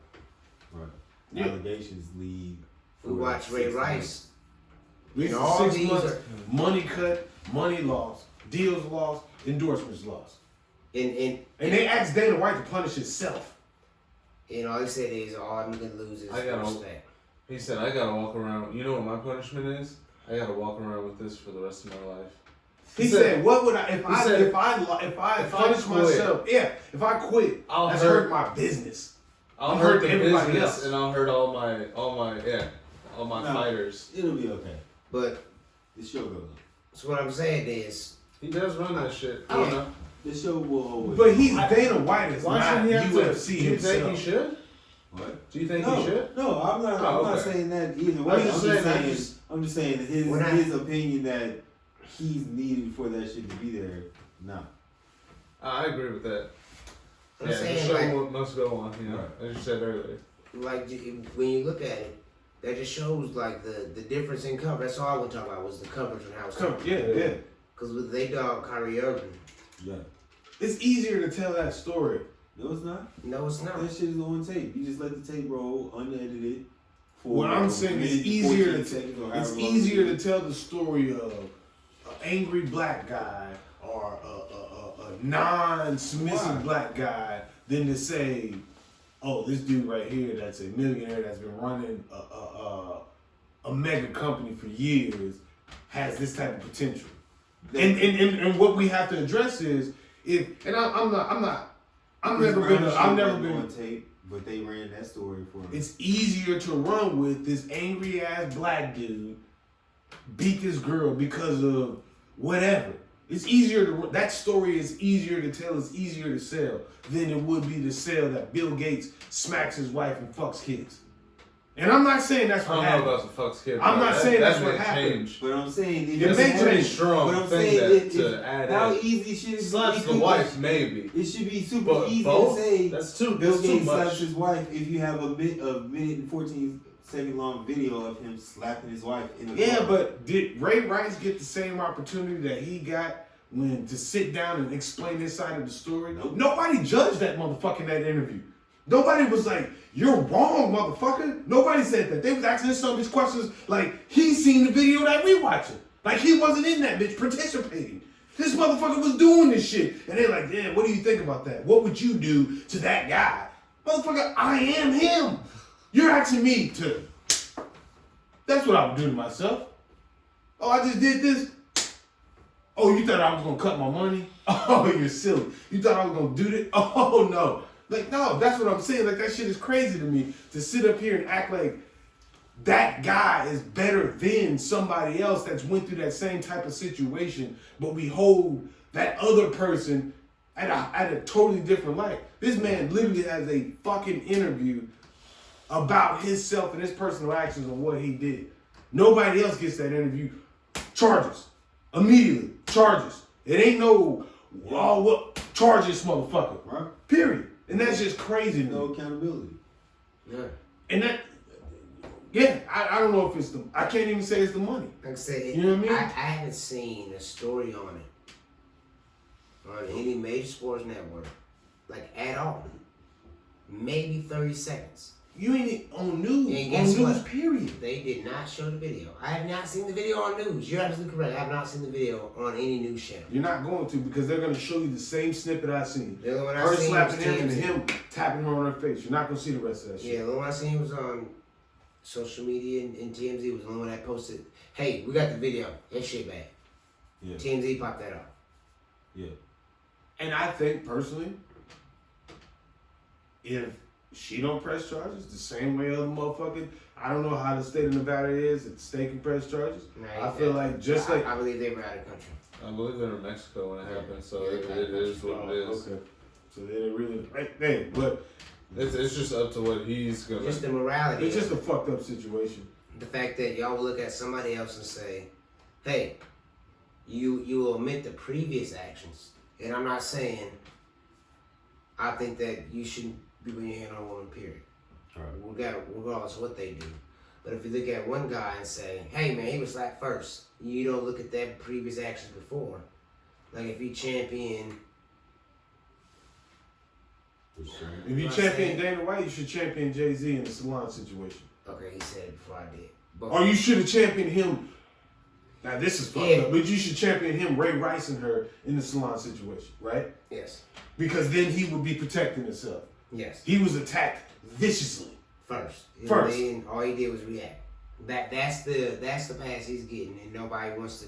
Right. Yeah. Allegations lead. We watched Ray Rice. And all 6 months, money cut, money lost, deals lost, endorsements lost. And they asked Dana White to punish himself. And all he said is, all I'm gonna lose is respect. He said, I gotta walk around. You know what my punishment is? I gotta walk around with this for the rest of my life. He said, "What would I if I punish myself? Yeah, if I quit, that's hurt my business. I'll hurt the business, and I'll hurt all my fighters. It'll be okay. But the show goes on. So what I'm saying is, he does run that shit. I don't know. The show will always. But he's Dana White is not UFC himself. Do you think he should? What? Do you think he should? No, I'm not. I'm not saying that either way. I'm just saying his opinion that he's needed for that shit to be there. No. I agree with that. I'm saying, the show must go on, as you said earlier. Like, when you look at it, that just shows, like, the difference in coverage. That's all I would talk about was the coverage and how it's covered. Yeah. Because with they dog Kyrie Irving. Yeah. It's easier to tell that story. No, it's not. No, it's not. That shit is on tape. You just let the tape roll, unedited. What I'm saying is easier to tell the story of an angry black guy or a non-submissive black guy than to say, oh, this dude right here that's a millionaire that's been running a mega company for years has this type of potential. And what we have to address is I've never been on tape, but they ran that story for me. It's easier to run with this angry ass black dude beat this girl because of whatever. It's easier to that story is easier to tell. It's easier to sell than it would be to sell that Bill Gates smacks his wife and fucks kids. And I'm not saying that's what I happened. don't know about the fucks kids. I'm not saying that's what may happened. change. But I'm saying It may It's a pretty change. strong But I'm thing saying to add how in. easy should it Slaps be? the wife, maybe. It should be super But easy both? to say That's too Bill Gates much. slaps his wife if you have a minute and 14-second long video of him slapping his wife in the Yeah, car. but did Ray Rice get the same opportunity that he got when to sit down and explain his side of the story? Nope. Nobody judged that motherfucker in that interview. Nobody was like, "You're wrong, motherfucker." Nobody said that. They was asking some of these questions like he seen the video that we watching. Like he wasn't in that bitch participating. This motherfucker was doing this shit. And they're like, "Yeah, what do you think about that? What would you do to that guy?" Motherfucker, I am him. You're asking me to. That's what I would do to myself. Oh, I just did this. Oh, you thought I was gonna cut my money? Oh, you're silly. You thought I was gonna do this? Oh, no. Like, no, that's what I'm saying. Like, that shit is crazy to me to sit up here and act like that guy is better than somebody else that's went through that same type of situation, but we hold that other person at a totally different light. This man literally has a fucking interview about himself and his personal actions and what he did. Nobody else gets that interview. Charges. Immediately. Charges. It ain't no, oh, what? Charges, motherfucker. Right. Period. And that's just crazy to No me. accountability. Yeah. And that, yeah, I don't know if it's the, I can't even say it's the money. Like I said, You know what I mean? I haven't seen a story on it on any major sports network, like at all. Maybe 30 seconds. You ain't on news. And On guess news, what? period. They did not show the video. I have not seen the video on news. You're absolutely correct. I have not seen the video on any news channel. You're not going to because they're going to show you the same snippet I seen. The other one I Her seen slapping was him and TMZ. him tapping her on her face. You're not going to see the rest of that Yeah, shit. the only one I seen was on social media and TMZ was the only one that posted, "Hey, we got the video. That shit bad." Yeah. TMZ popped that up. Yeah. And I think personally, if she don't press charges the same way other motherfuckers, I don't know how the state of Nevada is. If the state can press charges, I feel like just like I believe they were out of country. I believe they're in Mexico when it happened, so Yeah, it is what it is. Okay. So they didn't really hey, but It's just up to what he's gonna. Just the morality. it's just of a fucked up situation. the fact that y'all will look at somebody else and say, "Hey, you omit the previous actions," and I'm not saying I think that you shouldn't be putting your hand on a woman. Period. Regardless of what they do. But if you look at one guy and say, "Hey man, he was slapped first," you don't look at that previous actions before. Like if you champion. If you champion Dana White, you should champion Jay-Z in the salon situation. Okay, he said it before I did. But Or you should have championed him. Now this is fucked Yeah. up, but you should champion him, Ray Rice and her in the salon situation, right? yes, Because then he would be protecting himself. yes. He was attacked viciously. First. First. And then all he did was react. That's the pass he's getting, and nobody wants to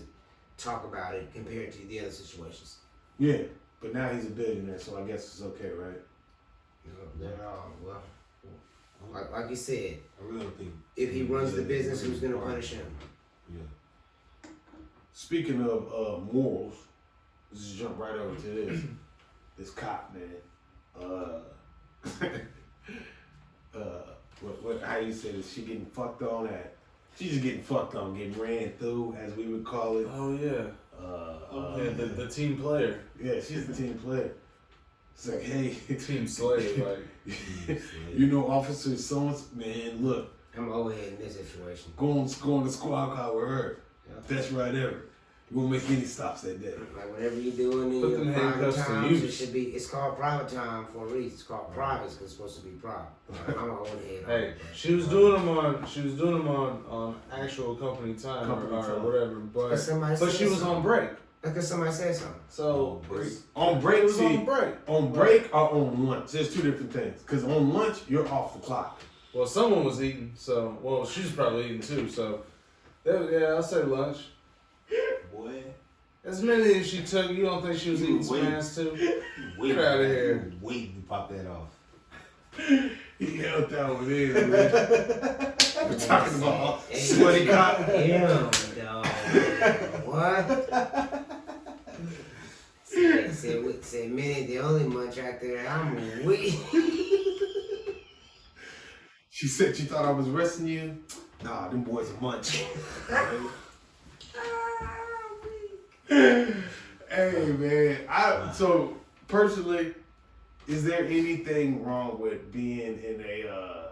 talk about it compared to the other situations. Yeah, but now he's a billionaire, so I guess it's okay, right? Well, like you said, I really don't think. if he runs the business, who's gonna punish him? Yeah. Speaking of morals, let's just jump right over to this. This cop, man. How you say this? She getting fucked on at. She's just getting fucked on, getting ran through, as we would call it. Oh yeah. Yeah, the team player, Yeah, she's the team player. It's like, hey, team slave, like. you know, Officer Sons, man, look, I'm overhead in this situation. go on the squad car with her. Yeah. Best ride ever. You won't make any stops that day. Like whatever you're doing in Put your them private handcuffs to times, it use. should be. It's called private time for a reason. It's called private because it's supposed to be private. I'm an overhead. Hey, she was doing them on actual company time Company or time. whatever, but somebody she said was something. on break. Because somebody said something. So On break, it was see, on break. on break or on lunch. There's two different things. Because on lunch, you're off the clock. Well, someone was eating, so she's probably eating too. So yeah, I'll say lunch. Boy. As many as she took, you don't think she was eating some ass too? Get outta here. Waiting to pop that off. He held that one in, man. We're talking about sweaty cop. Damn, dog. What? said, men ain't the only munch out there. I'm weak. She said she thought I was arresting you. Nah, them boys are munch. Hey man, so personally, is there anything wrong with being in a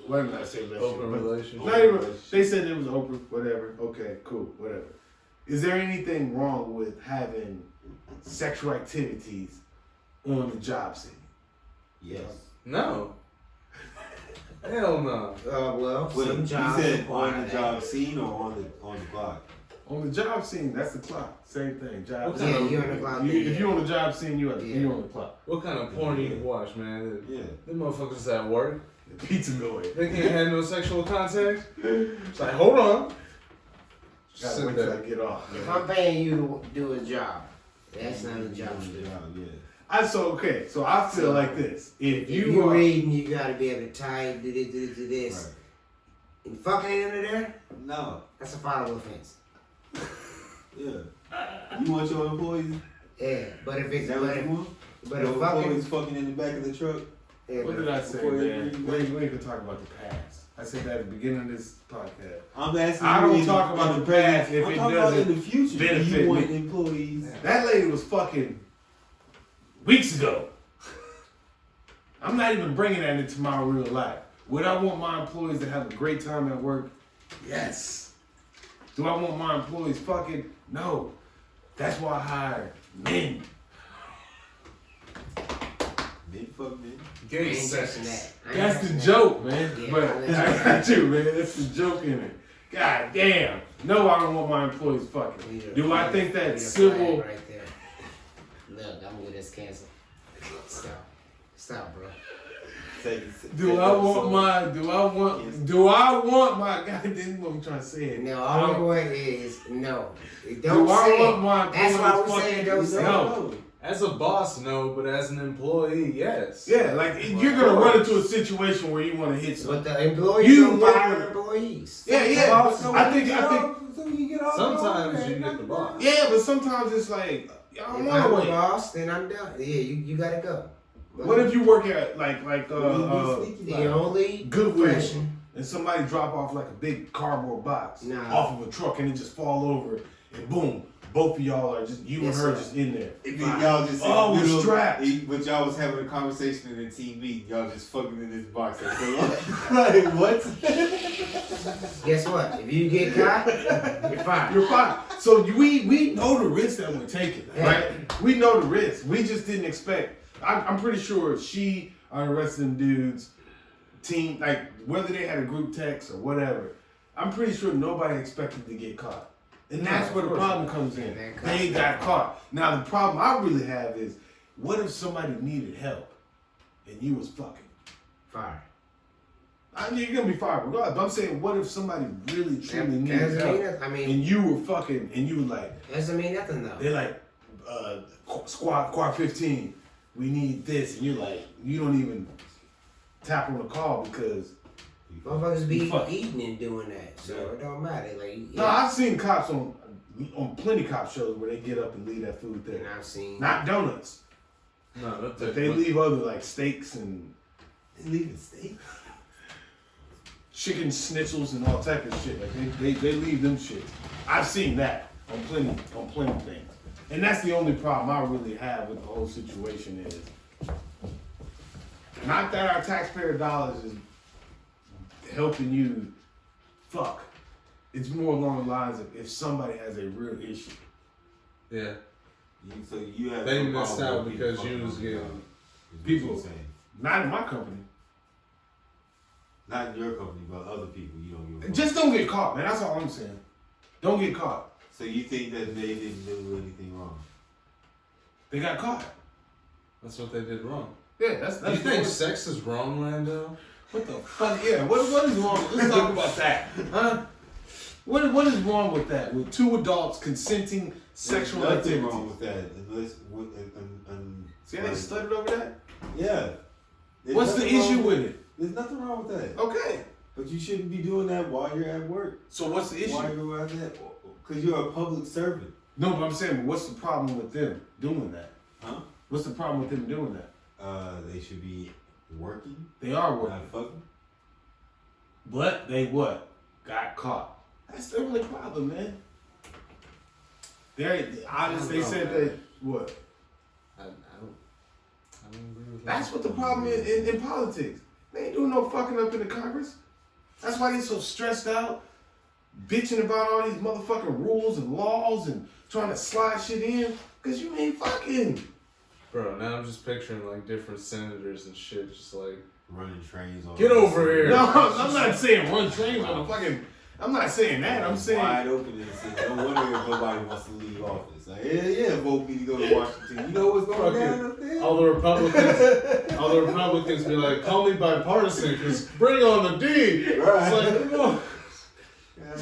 what did I say? Open relationship. Not even. They said it was open. Whatever. Okay, cool. Whatever. Is there anything wrong with having sexual activities on the job scene? Yes. No. Hell no. Well, Wait, some you jobs said require on the that. job scene or on the clock? On the job scene, that's the clock. Same thing. Job Yeah, scene. you're on the clock. If you're on the job scene, you're on the clock. What kind of porn do you watch, man? Yeah. Them motherfuckers at work. The pizza noise. They can't have no sexual contact. It's like, hold on. Gotta Sit wait till I there. get off. If Man. I'm paying you to do a job, that's not a job. Yeah. So I feel like this. If If you you're are, reading, you gotta be able to type, do this. Right. And fucking into there, No. that's a fireable offense. Yeah. You want your employees? Yeah, but if Is it's that what you want? but Your if fucking employees fucking in the back of the truck? yeah, what but did I say, Before you man? agree, We ain't gonna talk about the past. I said that at the beginning of this podcast. I'm asking I you don't in talk about in the past if I'm it talking about doesn't in the future. Do benefit you want me. employees? That lady was fucking weeks ago. I'm not even bringing that into my real life. Would I want my employees to have a great time at work? Yes. Do I want my employees fucking? No. That's why I hire men. Men fuck men. I Gay ain't sex. touching that. I ain't That's touching the that. joke, man. Yeah, But I I got you, man. That's the joke in it. God damn. No, I don't want my employees fucking. Leave Do your I flag- think leave that your civil? flag right there. Look, I'm with this cancel. Stop, bro. Do I want my? Do I want my? God, this is what I'm trying to say. No, all I'm going is no. Don't Do I say want it. my That's why employees we're saying fucking- don't say No. it. As a boss, no, but as an employee, yes. Yeah, like you're gonna run into a situation where you want to hit But something. the employees You don't work fire with- employees. Yeah. I think. So you get all Sometimes you get the boss. Yeah, but sometimes it's like I don't If want I'm to a wait. boss, then I'm done. Yeah, you gotta go. What if you work at like The only Goodwill profession. and somebody drop off like a big cardboard box Nah. off of a truck and it just fall over and boom, both of y'all are just you Yes, and her sir. just in there. Y'all just Oh, we're strapped. But y'all was having a conversation in a team meeting. Y'all just fucking in this box. Like what? Guess what? If you get caught, you're fired. You're fine. So we know the risk that we're taking, right? We know the risk. We just didn't expect. I'm pretty sure she or the rest of them dudes, team, like whether they had a group text or whatever, I'm pretty sure nobody expected to get caught. And that's No, where of the course problem not. comes in. They got They got caught. Now the problem I really have is, what if somebody needed help and you was fucking? Fire. I mean, you're gonna be fired regardless. But I'm saying, what if somebody really truly needed Doesn't mean help that- I mean, and you were fucking and you were like, doesn't mean nothing though. they're like, squad 15, we need this, and you're like, you don't even tap on the call because. Motherfuckers be You fuck. eating and doing that, so it don't matter. Like, No, I've seen cops on plenty cop shows where they get up and leave that food and there. I've seen Not donuts, No, that's but they leave other like steaks and They leaving steak. chicken schnitzels and all type of shit. Like they leave them shit. I've seen that on plenty of things, and that's the only problem I really have with the whole situation is not that our taxpayer dollars is helping you fuck. It's more along the lines of if somebody has a real issue. Yeah. So you have They no missed problem out with because people you fucking was on the getting- job, is what People- you're saying. Not in my company. Not in your company, but other people you don't give a fuck. Just don't get caught, man. That's all I'm saying. Don't get caught. So you think that they didn't do anything wrong? They got caught. That's what they did wrong. Yeah, that's Do you think sex is wrong, Lando? what the fuck? Yeah, what is wrong? Let's talk about that, huh? What is wrong with that? With two adults consenting sexual There's nothing activity? wrong with that. Unless, See how they stuttered over that? yeah. There's What's the nothing wrong issue with it? There's nothing wrong with that. Okay, But you shouldn't be doing that while you're at work. so what's the issue? While you're at that, because you're a public servant. No, but I'm saying, but what's the problem with them doing that? Huh? What's the problem with them doing that? They should be working, They are working, not fucking. but they what? Got caught. That's the only problem, man. They said that what? I don't agree with that. That's what the problem is in politics. They ain't doing no fucking up in the Congress. That's why they so stressed out, bitching about all these motherfucking rules and laws and trying to slide shit in. Cause you ain't fucking. Bro, now I'm just picturing like different senators and shit, just like Running trains on. get over here. No, I'm not saying run trains on the fucking. I'm not saying that. I'm saying wide open and say, no wonder if nobody wants to leave office. Like, yeah, vote me to go to Washington. You know what's going down up there? All the Republicans be like, call me bipartisan, cause bring on the D. Right. It's like, come on. God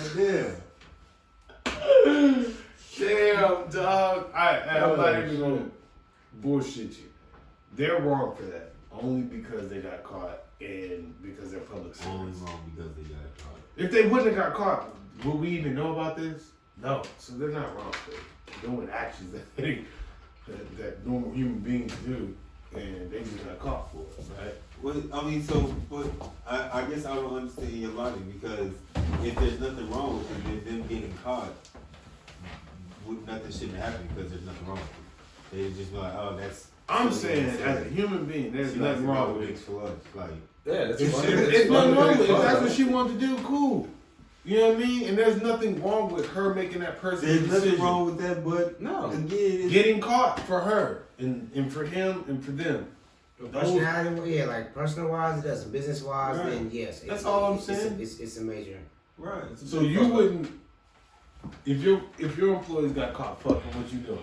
damn. damn, dog. I'm not even gonna bullshit you. They're wrong for that. Only because they got caught and because they're public Only servants. wrong because they got caught. If they wouldn't have got caught, would we even know about this? No. So they're not wrong for doing actions that normal human beings do, and they just got caught for it, right? Well, I mean, but I guess I don't understand your logic because if there's nothing wrong with it, then them getting caught, nothing shouldn't happen because there's nothing wrong with it. They just be like, oh, that's. I'm saying, as a human being, there's nothing wrong with it. For lunch. Like, Yeah, that's If fun. it's nothing wrong with it. If fun. that's what she wanted to do, cool. You know what I mean? And there's nothing wrong with her making that personal there's nothing decision. wrong with that, but No. again, it's, Getting caught for her and for him and for them. Personality, yeah, like personal wise, it doesn't. Business wise, Right. then yes. That's all I'm saying. It's a major. right. So you wouldn't, if your employees got caught fucking, what you doing?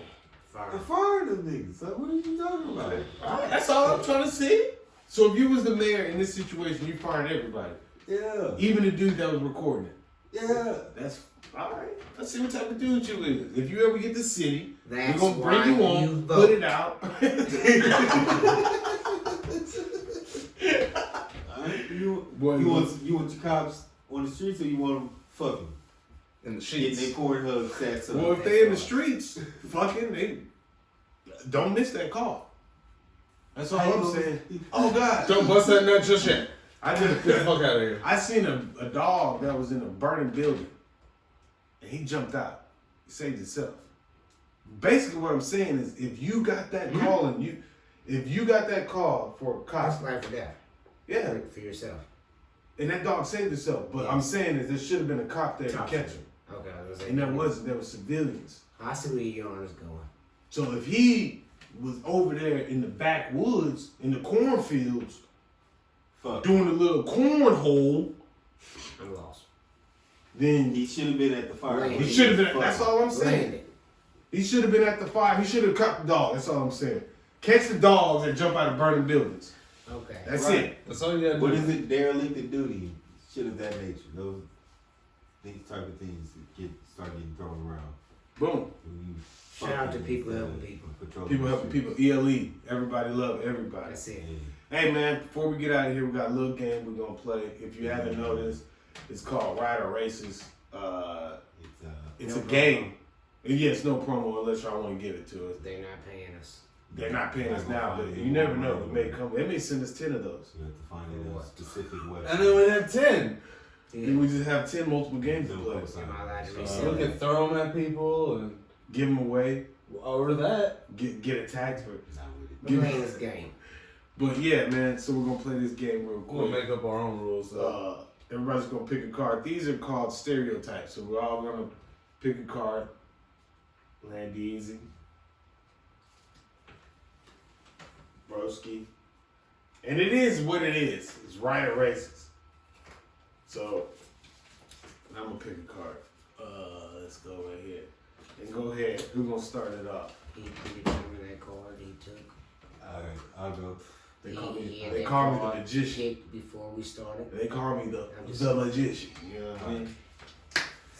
Fire. Fire them niggas. Like, what are you talking about? Alright, that's all I'm trying to see. So if you was the mayor in this situation, you fired everybody, Yeah. even the dude that was recording it. Yeah. That's all right. Let's see what type of dude you is. If you ever get the city, That's we're gonna bring why you you on, vote. put it out. Boy, You want your cops on the streets or you want them fucking? In the Getting sheets. they pouring hug stats up. well, if they in the streets, fucking, they don't miss that call. That's all I'm saying. Oh God! Don't bust that nut just yet. I Get the just fuck out of here. I seen a dog that was in a burning building, and he jumped out. He saved himself. Basically, what I'm saying is, if you got that call and if you got that call for a That's cop, life or death. yeah, For yourself. and that dog saved himself. But I'm saying is, there should have been a cop there to Top catch shit. him, Okay, I was and there wasn't. There were civilians. I see where your arm is going. So if he was over there in the backwoods, in the cornfields, Fuck. doing a little cornhole, I'm lost. then He should have been at the fire. Right. he should have been. That's all I'm saying. Landed. He should have been at the fire. He should have caught the dog. That's all I'm saying. Catch the dogs that jump out of burning buildings. Okay. That's Right. it. That's all you gotta do. What is it? Derelict of duty. Shit of that nature. These type of things that start getting thrown around. Boom. When you Shout out to fucking, people helping people. patrol People the helping street. people. ELE. Everybody love everybody. That's it. Yeah. Hey man, before we get out of here, we got a little game we're gonna play. If you haven't noticed, it's called Rider Races. It's No a promo. game. And yeah, it's no promo unless y'all want to give it to us. They're not paying us. They're not paying us now, but you never know. It may come. They may send us 10 of those. You have to find it in a specific website. And then we have 10. Yeah. And we just have 10 multiple games to No play. cosign. Am I allowed to So resell we it? can throw them at people and Give them away. over that. Get attacked for. Not with it. We're playing this game. But yeah, man. So we're gonna play this game real We'll quick. make up our own rules though. Everybody's gonna pick a card. These are called stereotypes. So we're all gonna pick a card. Land easy. Broski. And it is what it is. It's Rider Races. So I'm gonna pick a card. Let's go right here. And go ahead. Who's gonna start it off? He determined that card he took. Alright, I'll go. They call He me. had They that call me card the magician. picked before we started. They call me the magician. You know what I mean?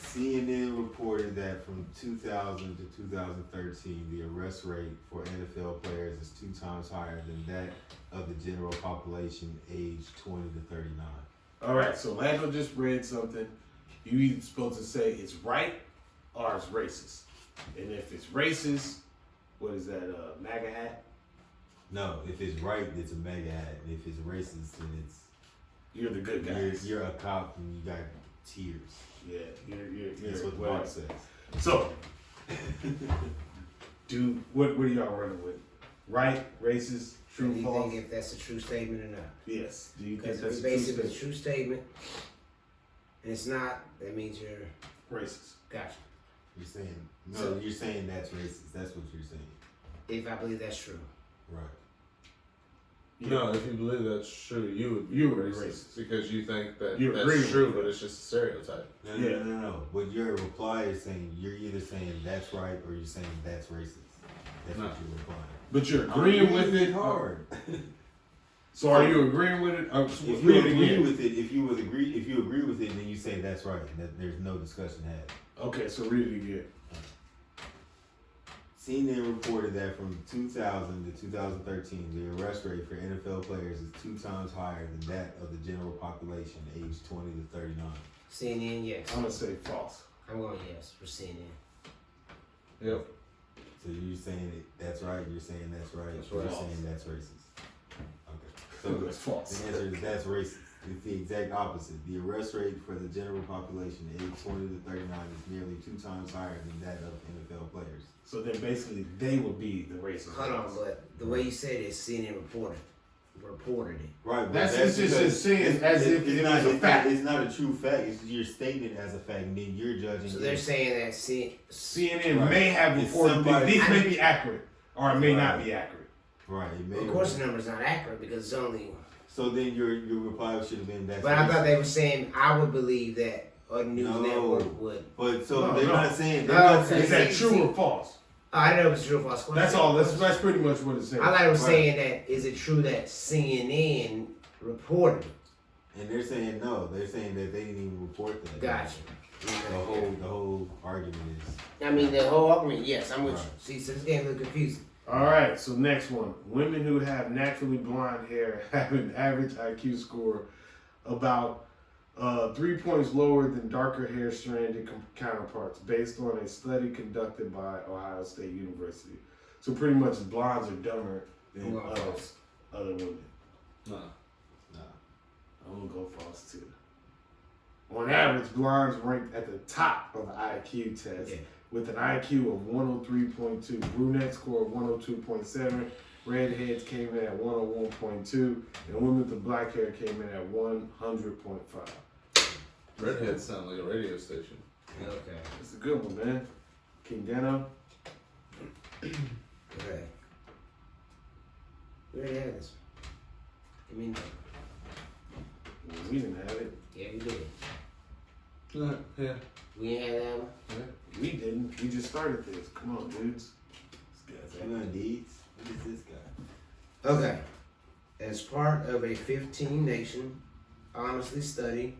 CNN reported that from 2000 to 2013, the arrest rate for NFL players is 2 times higher than that of the general population aged 20 to 39. All right, so Lando just read something. You either supposed to say it's right or it's racist. And if if it's racist, what is that? MAGA hat? No, if it's right, it's a mega hat. And if it's racist, then it's You're the good guys. you're a cop and you got tears. Yeah, you're That's what the well, mark says. So, what are y'all running with? Right, racist, true, Do you false? think if that's a true statement or not? Yes. Do you think Because that's if a true it's basically a statement? true statement, and it's not, that means you're Racist. gotcha. You're saying no. So- You're saying that's racist. That's what you're saying. If I believe that's true. Right. No, if you believe that's true, you would be You would be racist, racist. because you think that You agree that's with true, that. but it's just a stereotype. No, Yeah. no. What your reply is saying, you're either saying that's right or you're saying that's racist. That's No. what you're replying. But you're agreeing with it. hard. So are you agreeing with it? If you Read it agree again. with it, if you agree with it, then you say that's right. That there's no discussion had. Okay, so read it again. CNN reported that from 2000 to 2013, the arrest rate for NFL players is 2 times higher than that of the general population aged 20 to 39. CNN, yes. I'm gonna say false. I'm going yes for CNN. Yep. So you're saying that's right, you're saying that's right, That's you're right. saying that's racist. Okay. So So it's false. the answer is that's racist. It's the exact opposite. The arrest rate for the general population aged 20 to 39 is nearly 2 times higher than that of NFL players. So then basically they would be the racist. Hold on, ones. but the way you said it, CNN reported it. Right, but That's- it's just because saying as if it was a fact. It's not a true fact. It's you're stating it as a fact, and then you're judging. So they're it. saying that CNN Right. may have It's reported somebody- these may be accurate or it may not Right. be accurate. Right. It may of course the number's not accurate because it's only. So then your reply should have been that's. But I racist. thought they were saying I would believe that a news No. network would. But so No, they're no. not saying. They're No, not okay. saying. Is that See- true see- or false? I didn't know it was true or false. That's all. That's pretty much what it's saying. I thought it was Right. saying that is it true that CNN reported it? And they're saying no. They're saying that they didn't even report that. Gotcha. The whole argument is. I mean the whole argument. Yes, I'm with Right. you. See, so this game a little confusing. All right, so next one. Women who have naturally blonde hair have an average IQ score about 3 points lower than darker hair stranded counterparts based on a study conducted by Ohio State University. So pretty much blondes are dumber than Well, other women. No. Nah. I'm gonna go false too. On average, blondes ranked at the top of the IQ test Yeah. with an IQ of 103.2. Brunettes score of 102.7. Redheads came in at 101.2. And women with the black hair came in at 100.5. Redheads sound like a radio station. Okay. It's a good one, man. King Dano. Okay. We already had this one. I mean, We didn't have it. yeah, we did. Yeah. We ain't had that one. We didn't. We just started this. Come on, dudes. This guy's You know, deeds. What is this guy? Okay. As part of a 15-nation honesty study,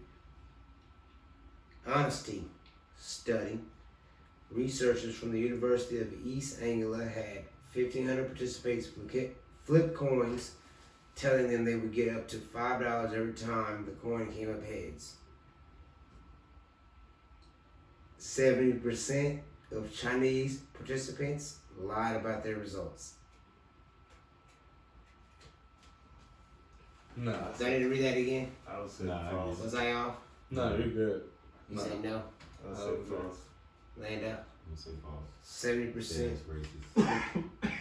researchers from the University of East Anglia had 1,500 participants flip coins, telling them they would get up to $5 every time the coin came up heads. 70% of Chinese participants lied about their results. No. Do I need to read that again? I would say Nah, I false. Was I off? No, you're good. You No. say no? I would say Okay. false. Land up. I'm gonna say false. 70%. That's racist.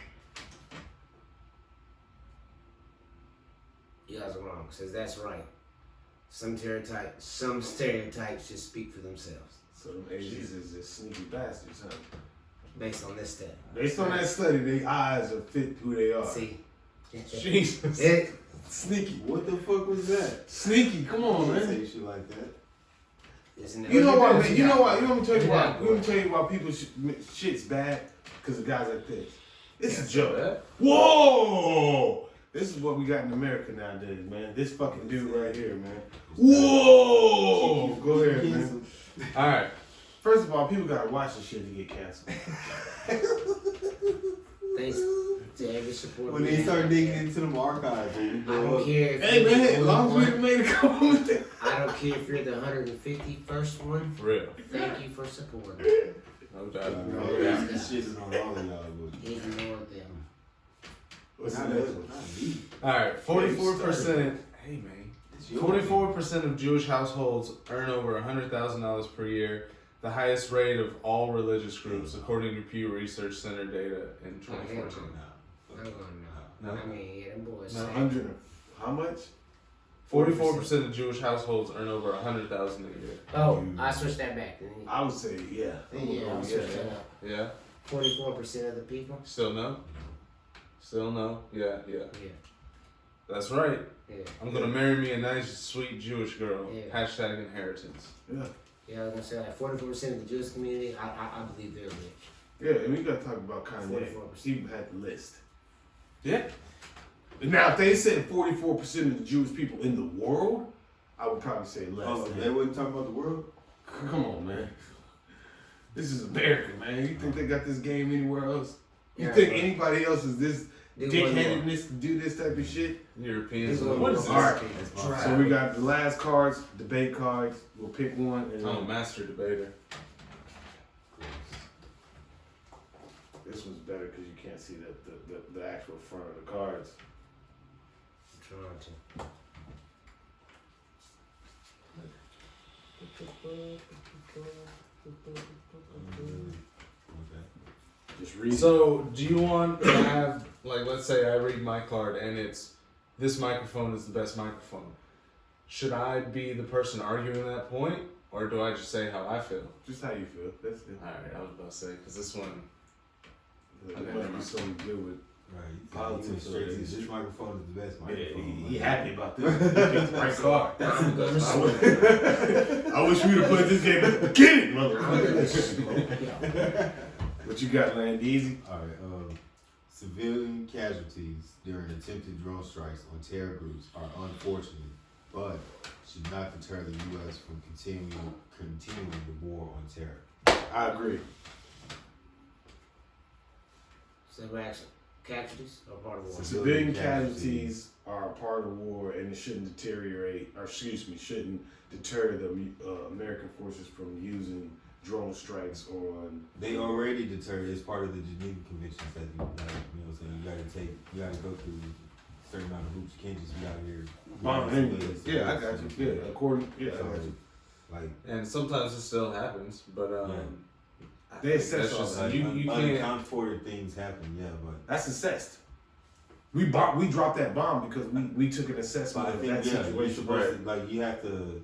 You guys are wrong. Says that's right. Some stereotypes just speak for themselves. So them Asians is just sneaky bastards, huh? Based on this study. Based on that study, their eyes are fit who they are. See? Jesus. It, Sneaky. What the fuck was that? Sneaky. Come on, You man. say shit like that. isn't it? You know what, What man? you You know got? what? You want me to tell you What why? you got? You want me to tell you why people shit's bad? Because of guys like this. It's a joke. That? Whoa! This is what we got in America nowadays, man. This fucking dude right here, man. Whoa! Go ahead, man. All right. First of all, people gotta watch this shit to get canceled. Thanks to every supporter. When they start digging into them archives, when we I grow don't up, care if Hey, you're man, the as long as only we one. made a couple of them. I don't care if you're the 151st one. For real. Thank you for supporting. No doubt. This shit is on all of y'all. Ignore them. What's Not the next us, one? not me. All right, 44%. Hey man, It's your 44% of Jewish households earn over $100,000 per year, the highest rate of all religious groups, according to Pew Research Center data in 2014. I'm going no. No. I mean, yeah, them boys. No. say- 100. How much? 44% of Jewish households earn over $100,000 a year. Oh, I switched that back. Then. I would say yeah. Yeah, I'll switch that up. Yeah. 44% of the people. Still no. Still no. Yeah. Yeah, That's right. yeah. I'm gonna marry me a nice, sweet Jewish girl. Yeah. Hashtag inheritance. Yeah. Yeah, I was gonna say like 44% of the Jewish community. I believe they're rich. Yeah, and we gotta talk about Kanye. 44%. He had the list. Yeah. Now, if they said 44% of the Jewish people in the world, I would probably say less. Oh, they wasn't talking about the world? Come on, man. This is America, man. You think they got this game anywhere else? You Yeah, think bro. anybody else is this Do one dickheadedness to do this type of shit? Europeans. This What is this? one more. Alright, Try. so we got the last cards, debate cards. We'll pick one, and I'm a master debater. this one's better because you can't see the actual front of the cards. I'm trying to. Just read it. So, do you want to have, like, let's say I read my card and it's, this microphone is the best microphone. Should I be the person arguing that point, or do I just say how I feel? Just how you feel. That's it. Alright, I was about to say, because this one, It Okay, must be something good with. Right. Politics He went straight to is- this microphone is the best Yeah, microphone. he happy about this. He picked the right card. I'm gonna I wish we would have played this game at the beginning, motherfucker. Yeah. What you got, Landeezy? Alright, civilian casualties during attempted drone strikes on terror groups are unfortunate, but should not deter the U.S. from continuing the war on terror. I agree. So reaction. Casualties are part of the war. Civilian casualties are a part of the war, and it shouldn't deteriorate, or excuse me, shouldn't deter the American forces from using drone strikes on. They already deterred. It's part of the Geneva Conventions that you know what I'm saying. You gotta go through a certain amount of hoops. You can't just be out here. Yeah, I got you. Yeah, according. Yeah, I got you. Like, and sometimes it still happens, but I They think assess that's all just, that. you can't. unaccounted things happen, yeah, but. That's assessed. We dropped that bomb because we took an assessment But I of think that you're situation. supposed to, like, you have to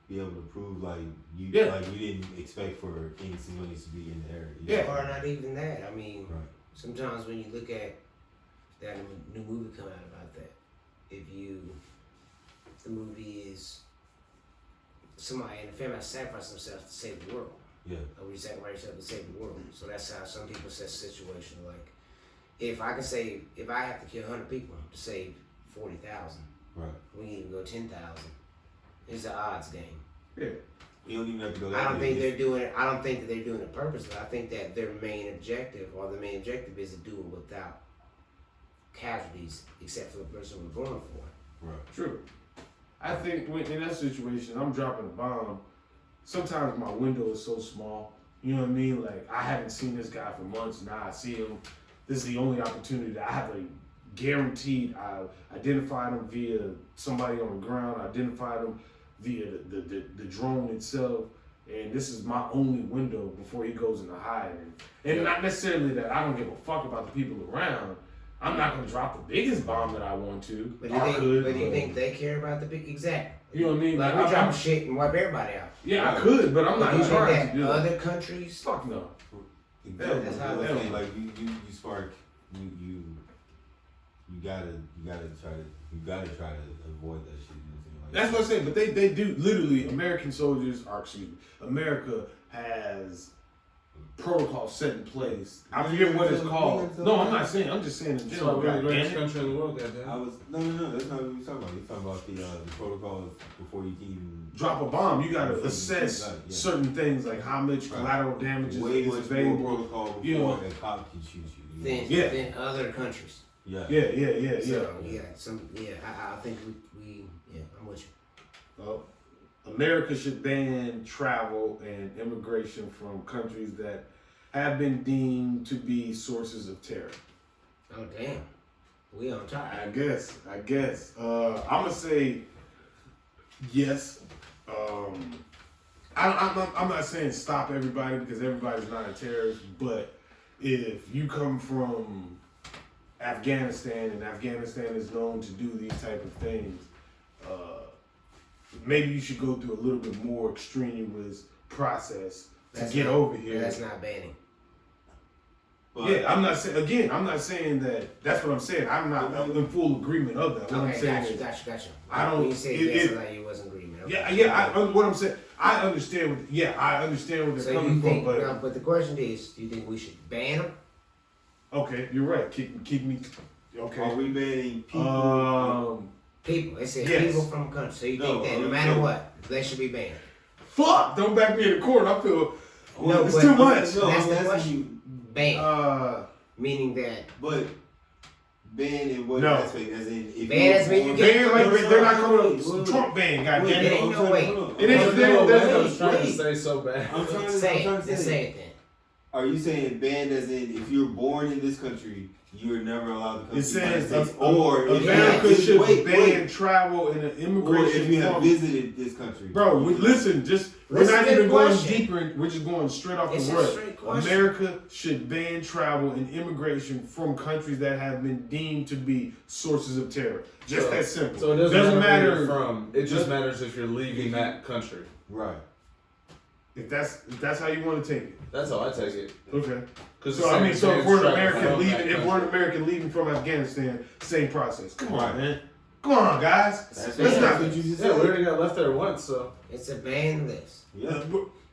be able to prove like you didn't expect for any civilians to be in the area. You know? Or not even that. I mean, Right. sometimes when you look at that new movie come out about that, if the movie is somebody in the family has sacrificed themselves to save the world. Yeah. Or you sacrifice yourself to save the world. So that's how some people assess the situation. Like, if I have to kill 100 people to save 40,000, Right. we can even go 10,000. It's an odds game. Yeah. You don't even have to go. I don't think they're doing it. I don't think that they're doing it purposely. I think that their main objective, is to do it without casualties, except for the person we're going for. Right. True. I think when in that situation, I'm dropping a bomb. Sometimes my window is so small. You know what I mean? Like, I haven't seen this guy for months. Now I see him. This is the only opportunity that I have a guaranteed. I identified him via somebody on the ground. I identified him via the drone itself. And this is my only window before he goes into hiding. And not necessarily that I don't give a fuck about the people around. I'm not gonna drop the biggest bomb that I want to. But do you think they care about the big exact? You know what I mean? Like, we drop shit and wipe everybody out. Yeah, I could, but I'm not You think trying that to do that. other countries? Fuck no. Exactly. That's how I'm they saying, feel. like you spark you gotta try to avoid that shit. You know what I'm saying? Like, That's what I'm saying. But they do literally. American soldiers are. America has protocols set in place. I forget what it's called. No, I'm not saying. I'm just saying in So general. we're the God greatest damn it. country in the world, goddamn. No. That's not what you're talking about. You're talking about the protocols before you can even Drop a bomb. You gotta Before you assess can, yeah. certain things like how much Right. collateral damage way is much more available. protocol before You know. a cop can shoot you. You know? Than other countries. Yeah. Yeah. I think we I'm with you. America should ban travel and immigration from countries that have been deemed to be sources of terror? Oh damn, we on top. I guess. I'm gonna say yes. I'm not saying stop everybody because everybody's not a terrorist, but if you come from Afghanistan and Afghanistan is known to do these type of things, maybe you should go through a little bit more extraneous process to get over here. That's not banning. But, Yeah, I'm not saying I'm not saying that. That's what I'm saying. I'm in full agreement of that. What I'm Okay, saying gotcha. is, I don't. When you said yes, like you wasn't agreement. Okay. Yeah. What I'm saying, I understand. I understand where they're So coming you think? from, No, but the question is, do you think we should ban them? okay, you're right. Keep me. are Okay. we banning people? People. It said Yes. people from countries. So you No, think that no no, matter no. what, they should be banned? Fuck! Don't back me in the court. I feel No, it's but- too much. No, That's I'm the asking question. you. Ban. Meaning that But ban in what No. aspect? As in, if Ban as when you get- Ban like they're not Wait, going wait, Trump ban. wait, Goddamn It it! ain't no way. It ain't- I there's- was trying to wait. say so bad. I'm trying to say it. say. Say it then. Are you saying banned as in if you're born in this country, you are never allowed to come It to the United says States? Or if America you should wait, ban travel and or if immigration. you have from- visited this country. Bro, listen, we're Listen not to the even going question. deeper. We're just going straight off It's the a rut. straight question. America should ban travel and immigration from countries that have been deemed to be sources of terror. Just that simple. So it doesn't, Doesn't matter where matter you're from. It just matters if you're leaving that country. Right. if that's how you want to take it. That's how I take it. Okay. Because So I mean, so if we're an American leaving from Afghanistan, same process. Come on, Right. man. Come on, guys. That's Let's not. what you just Yeah, said. we already got left there once, so. It's a ban list. Yeah.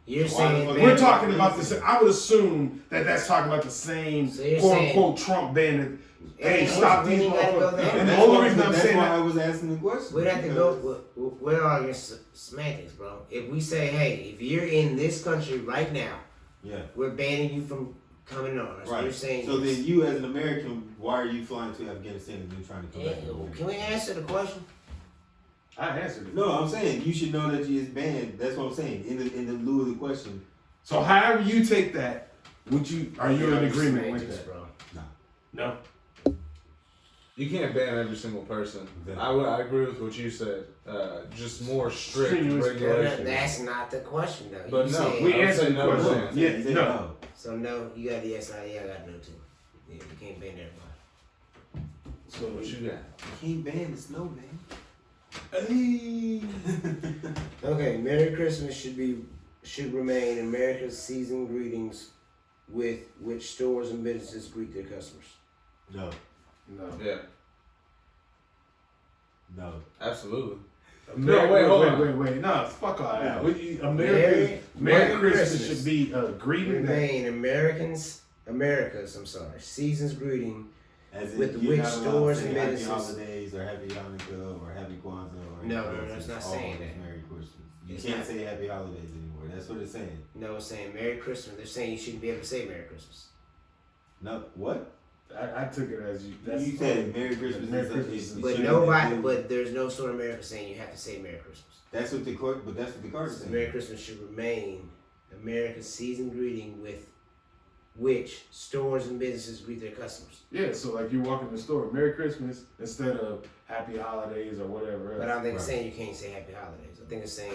You're Why saying the fuck- ban- We're talking about this. I would assume that that's talking about the same So you're quote saying- unquote Trump ban. That, hey, Yeah, stop we these ain't gotta go there. motherfuckers. And the That's only why- reason I'm that's saying why that. I was asking the question. We'd have to because- go. Where are your semantics, bro? If we say, hey, if you're in this country right now, Yeah. we're banning you from coming on. So Right. you're saying. So then you as an American, why are you flying to Afghanistan and then trying to come back? over here? Can we answer the question? I answered it. No, I'm saying you should know that it's banned. That's what I'm saying. In the lieu of the question. So however you take that, are you in agreement with Semantics, that? bro? No. You can't ban every single person. Exactly. I agree with what you said. Just more strict Strenuous regulations. That's not the question, though. But You no, said- We I would answered say the no question. ban. Yeah, He said no. So no, you got the yes, I got no too. Yeah, you can't ban everybody. So what you got? You can't ban the snow, man. Hey. Okay, Merry Christmas should remain America's season greetings with which stores and businesses greet their customers. No. No. Yeah, No. absolutely. No, wait, hold on. wait. No, fuck all that. No. Merry Merry Christmas Christmas. should be a greeting. that- Remain America's season's greeting. As in, With you're which not allowed to stores say and Happy businesses- Holidays or Happy Hanukkah or Happy Kwanzaa or No, anything no, else. it's not saying always that. Merry Christmas. You It's can't not. say Happy Holidays anymore. That's what it's saying. No, it's saying Merry Christmas. They're saying you shouldn't be able to say Merry Christmas. No, what? I took it as you. You said Merry Christmas. Merry is- Christmas. is- But shouldn't nobody, be- but there's no store in America saying you have to say Merry Christmas. That's what the court. But that's what the card is saying. Merry Christmas should remain America's season greeting with which stores and businesses greet their customers. Yeah, so like you walk in the store, Merry Christmas instead of Happy Holidays or whatever else. But I don't think it's Right. saying you can't say Happy Holidays. I think it's saying.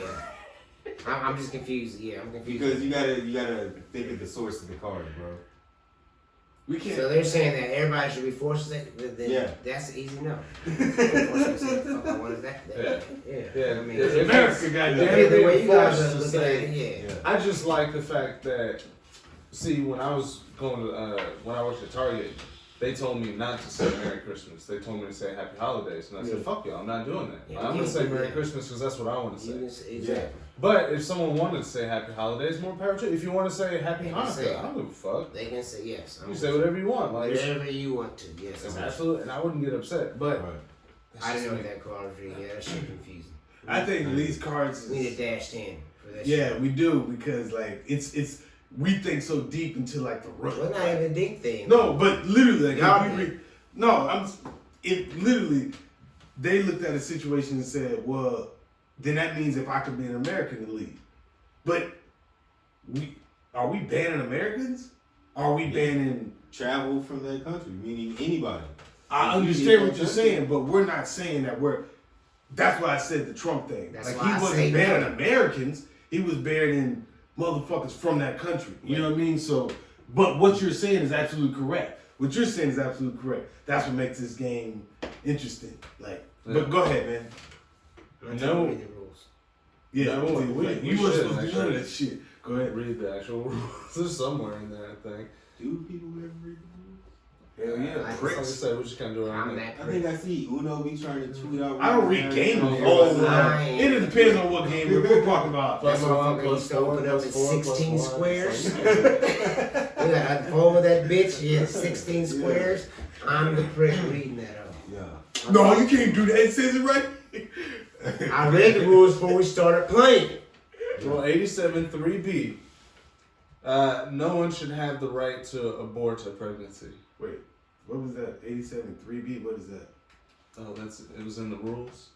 I'm just confused. Yeah, I'm confused. Because you gotta think of the source of the card, bro. We can't. So they're saying that everybody should be forced to say. Then Yeah. That's an easy no. Forced to say, fuck, I wanted that. Yeah. Yeah. I mean, If America, it's- goddamn. if the way you guys forced are to looking at say- it, yeah. I just like the fact that, see, when I was going to, when I worked at Target, they told me not to say Merry Christmas. They told me to say Happy Holidays. And I said, fuck y'all, I'm not doing that. Yeah, I'm going to say Merry yeah. Christmas because that's what I want to You say. can say, exactly. But if someone wanted to say Happy Holidays, more power to you. If you want to say Happy They can say Hanukkah, it. I don't give a fuck. They can say yes. You say whatever you want. Like, Whatever you want to. Yes. it's I'm- absolutely, and I wouldn't get upset. But Right. that's I didn't know just what that card was reading. Yeah, that shit confusing. I think these cards. We need a dash 10 for that Yeah, shit. we do because like it's we think so deep into like the root. Well, not even a deep thing. No, but literally, like, Y'all if you did. read, no, it literally, they looked at a situation and said, well, then that means if I could be an American to leave. But are we banning Americans? are we banning? Travel from that country, meaning anybody. I understand what you're saying, but we're not saying that we're. That's why I said the Trump thing. That's Like why I he wasn't say banning no. Americans; he was banning motherfuckers from that country. You know what I mean? So, but what you're saying is absolutely correct. What you're saying is absolutely correct. That's what makes this game interesting. Like, but go ahead, man. No. Read the rules. Yeah, No, you we weren't should, supposed to do none of actually. that shit. Go ahead. Read the actual rules. There's somewhere in there, I think. Do people ever read the rules? Hell yeah, I Like I said, we just kind of do it I'm right now. that I think I see Uno be trying to tweet out. I don't read game Oh, rules. fine. It depends on what game we're talking about. Plus That one, motherfucker plus used to four, open up plus in four, plus 16 one. squares. It's like- You gotta unfold that bitch. Yeah, 16 squares. I'm the prick reading that up. Yeah. No, you can't do that. It says it right. I read the rules before we started playing. Well, 87 3B. No one should have the right to abort a pregnancy. Wait, what was that? 87 3B? What is that? Oh, it was in the rules.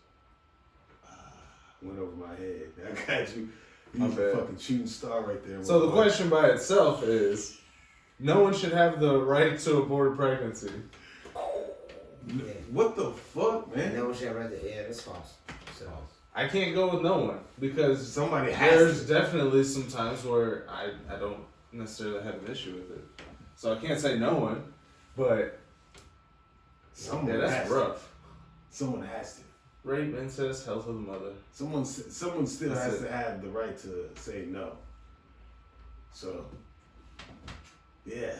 Went over my head. I got you. My You was a bad. fucking shooting star right there. So the boy. question by itself is, no one should have the right to abort a pregnancy. What the fuck, man? No one should have read the. Yeah, that's false. So, I can't go with no one because Somebody has there's to. definitely some times where I don't necessarily have an issue with it. So I can't say no one, but Someone yeah, that's has rough. To. Someone has to. Rape, incest, health of the mother. Someone still That's has it. to have the right to say no. So, yeah.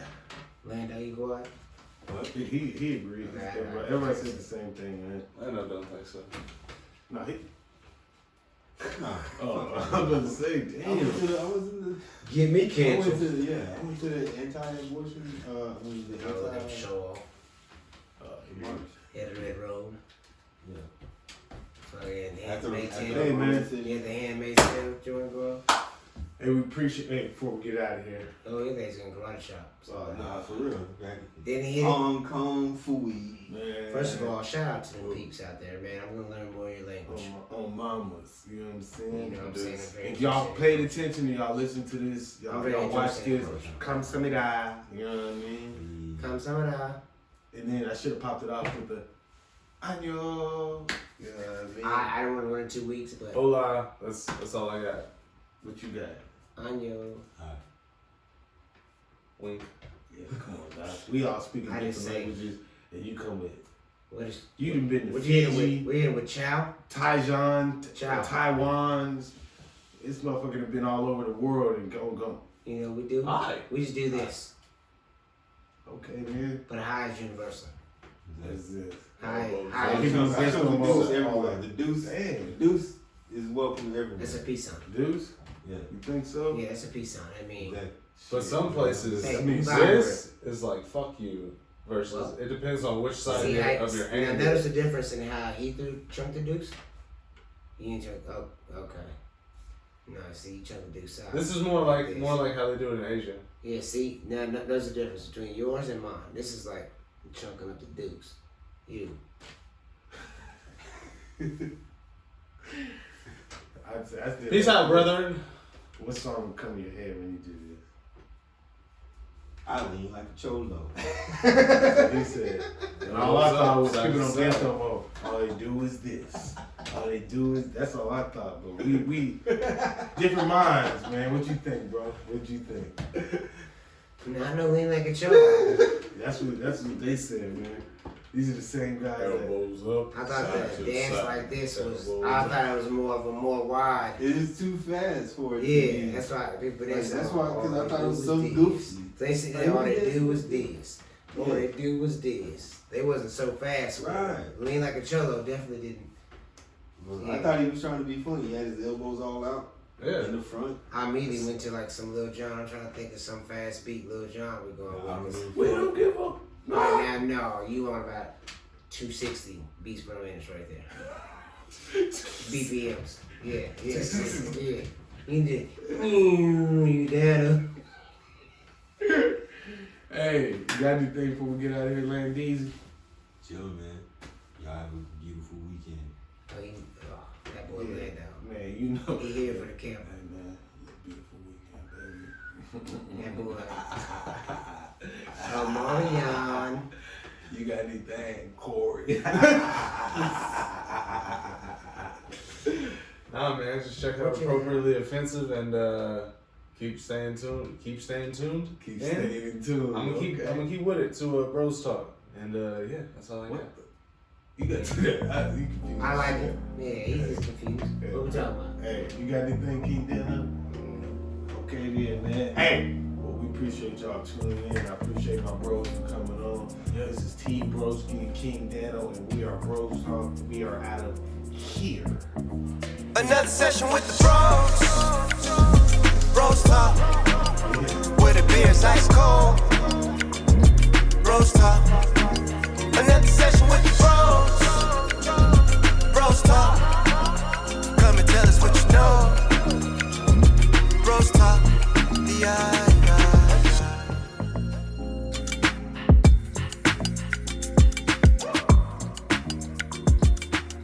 Lando, you go out. What? He agreed. Right. Everybody said the same thing, man. I don't think so. No, he. Nah. Oh, I was about to say, I went damn. to the, I was in the. Get me I went canceled. to the, I went to the anti-abortion. The Oh, anti. that show off. March. Hit the red road. Yeah. Fucking After, Handmaid's after Hey, Tale. man. Yeah, the Handmaid's Tale. Join girl. Hey, we appreciate. Hey, before we get out of here. Oh, your thing's gonna karate shop. So, Nah, for real. Didn't he hit it? Hong Kong Fooey. Man. First of all, shout out to the peeps out there, man. I'm gonna learn more of your language. on mamas, you know what I'm saying? You know what I'm saying? I'm very If y'all interested. paid attention and y'all listen to this, I'm y'all, very y'all watch interested in this, culture. come samida, you know what I mean? Kamsamada. And then I should have popped it off with the Anyo. You know what I mean? I don't want to run in 2 weeks, but Hola, that's all I got. What you got? Anyo. Wink. Yeah, come on, dog. We all speaking I just different say- languages, and you come with. What is? You done been to What you hit Fiji, with? We hit with Chow. Taiwan, Ciao. Taiwan. This motherfucker have been all over the world and go. You know what we do? Hi. We just do this, Okay, man. but high is universal. That's it. High, Well, high. I is give you I best show the on deuce both. everywhere. The deuce. Damn. The deuce is welcome everywhere. That's a peace sign. Deuce? Yeah. You think so? Yeah, that's a peace sign. I mean, Exactly. But some places, Hey, I mean, this is like fuck you. Versus, Well, it depends on which side see, of your now hand. notice the difference in how he chunked the deuce. You ain't chunk. Oh, okay. No, see, you chunk the deuce out. This is more like This. how they do it in Asia. Yeah, see, now there's a difference between yours and mine. This is like chunking up the deuce. You. Peace out, brethren. What song would come to your head when you do this? I lean like a cholo. He said, and all I thought was Side people to on side. dance no more. All they do is this. All they do is that's all I thought. But we different minds, man. What you think, bro? What you think? Now I know lean like a choke. That's what they said, man. These are the same guys that Elbows up. I thought side that to dance side. like this was. Elbows I up. thought it was more of a more wide. It is too fast for it. to Yeah, be- that's why people Like, dance. that's why, because I thought it was so this. goofy. They said Like, all they what do is was this. All they do was this. They wasn't so fast. with it. Right. Lean like a cholo definitely didn't. Well, I thought he was trying to be funny. He had his elbows all out Yeah. in the front. I immediately went to like some Lil Jon. I'm trying to think of some fast beat Lil Jon we going I with. 'cause remember. we don't give up. Right now, no, you on about 260 beats per minute right there. BPMs. Yeah, yeah. You did. You down. Hey, you got anything before we get out of here, Landeezy? Chill, man. Y'all have a beautiful weekend. That boy laid down. Man, you know. He here for the camera. Hey, man, you a beautiful weekend, baby. That boy. Omarion. You got anything, Corey? Nah, man, just check out Appropriately Offensive and keep staying tuned. Keep staying tuned. Keep staying tuned. I'm gonna keep with it to BrosTalk. And yeah, that's all I got. You got to that. You confused. I like it. Yeah, he's just confused. Yeah. What we talking about? Hey, you got anything, King Dana? Okay then, man. Hey, well, we appreciate y'all tuning in. I appreciate my bros for coming on. This is T Broski and King Dano, and we are BrosTalk. We are out of here. Another session with the bros. Bros talk. Where the beer's ice cold. Bros talk.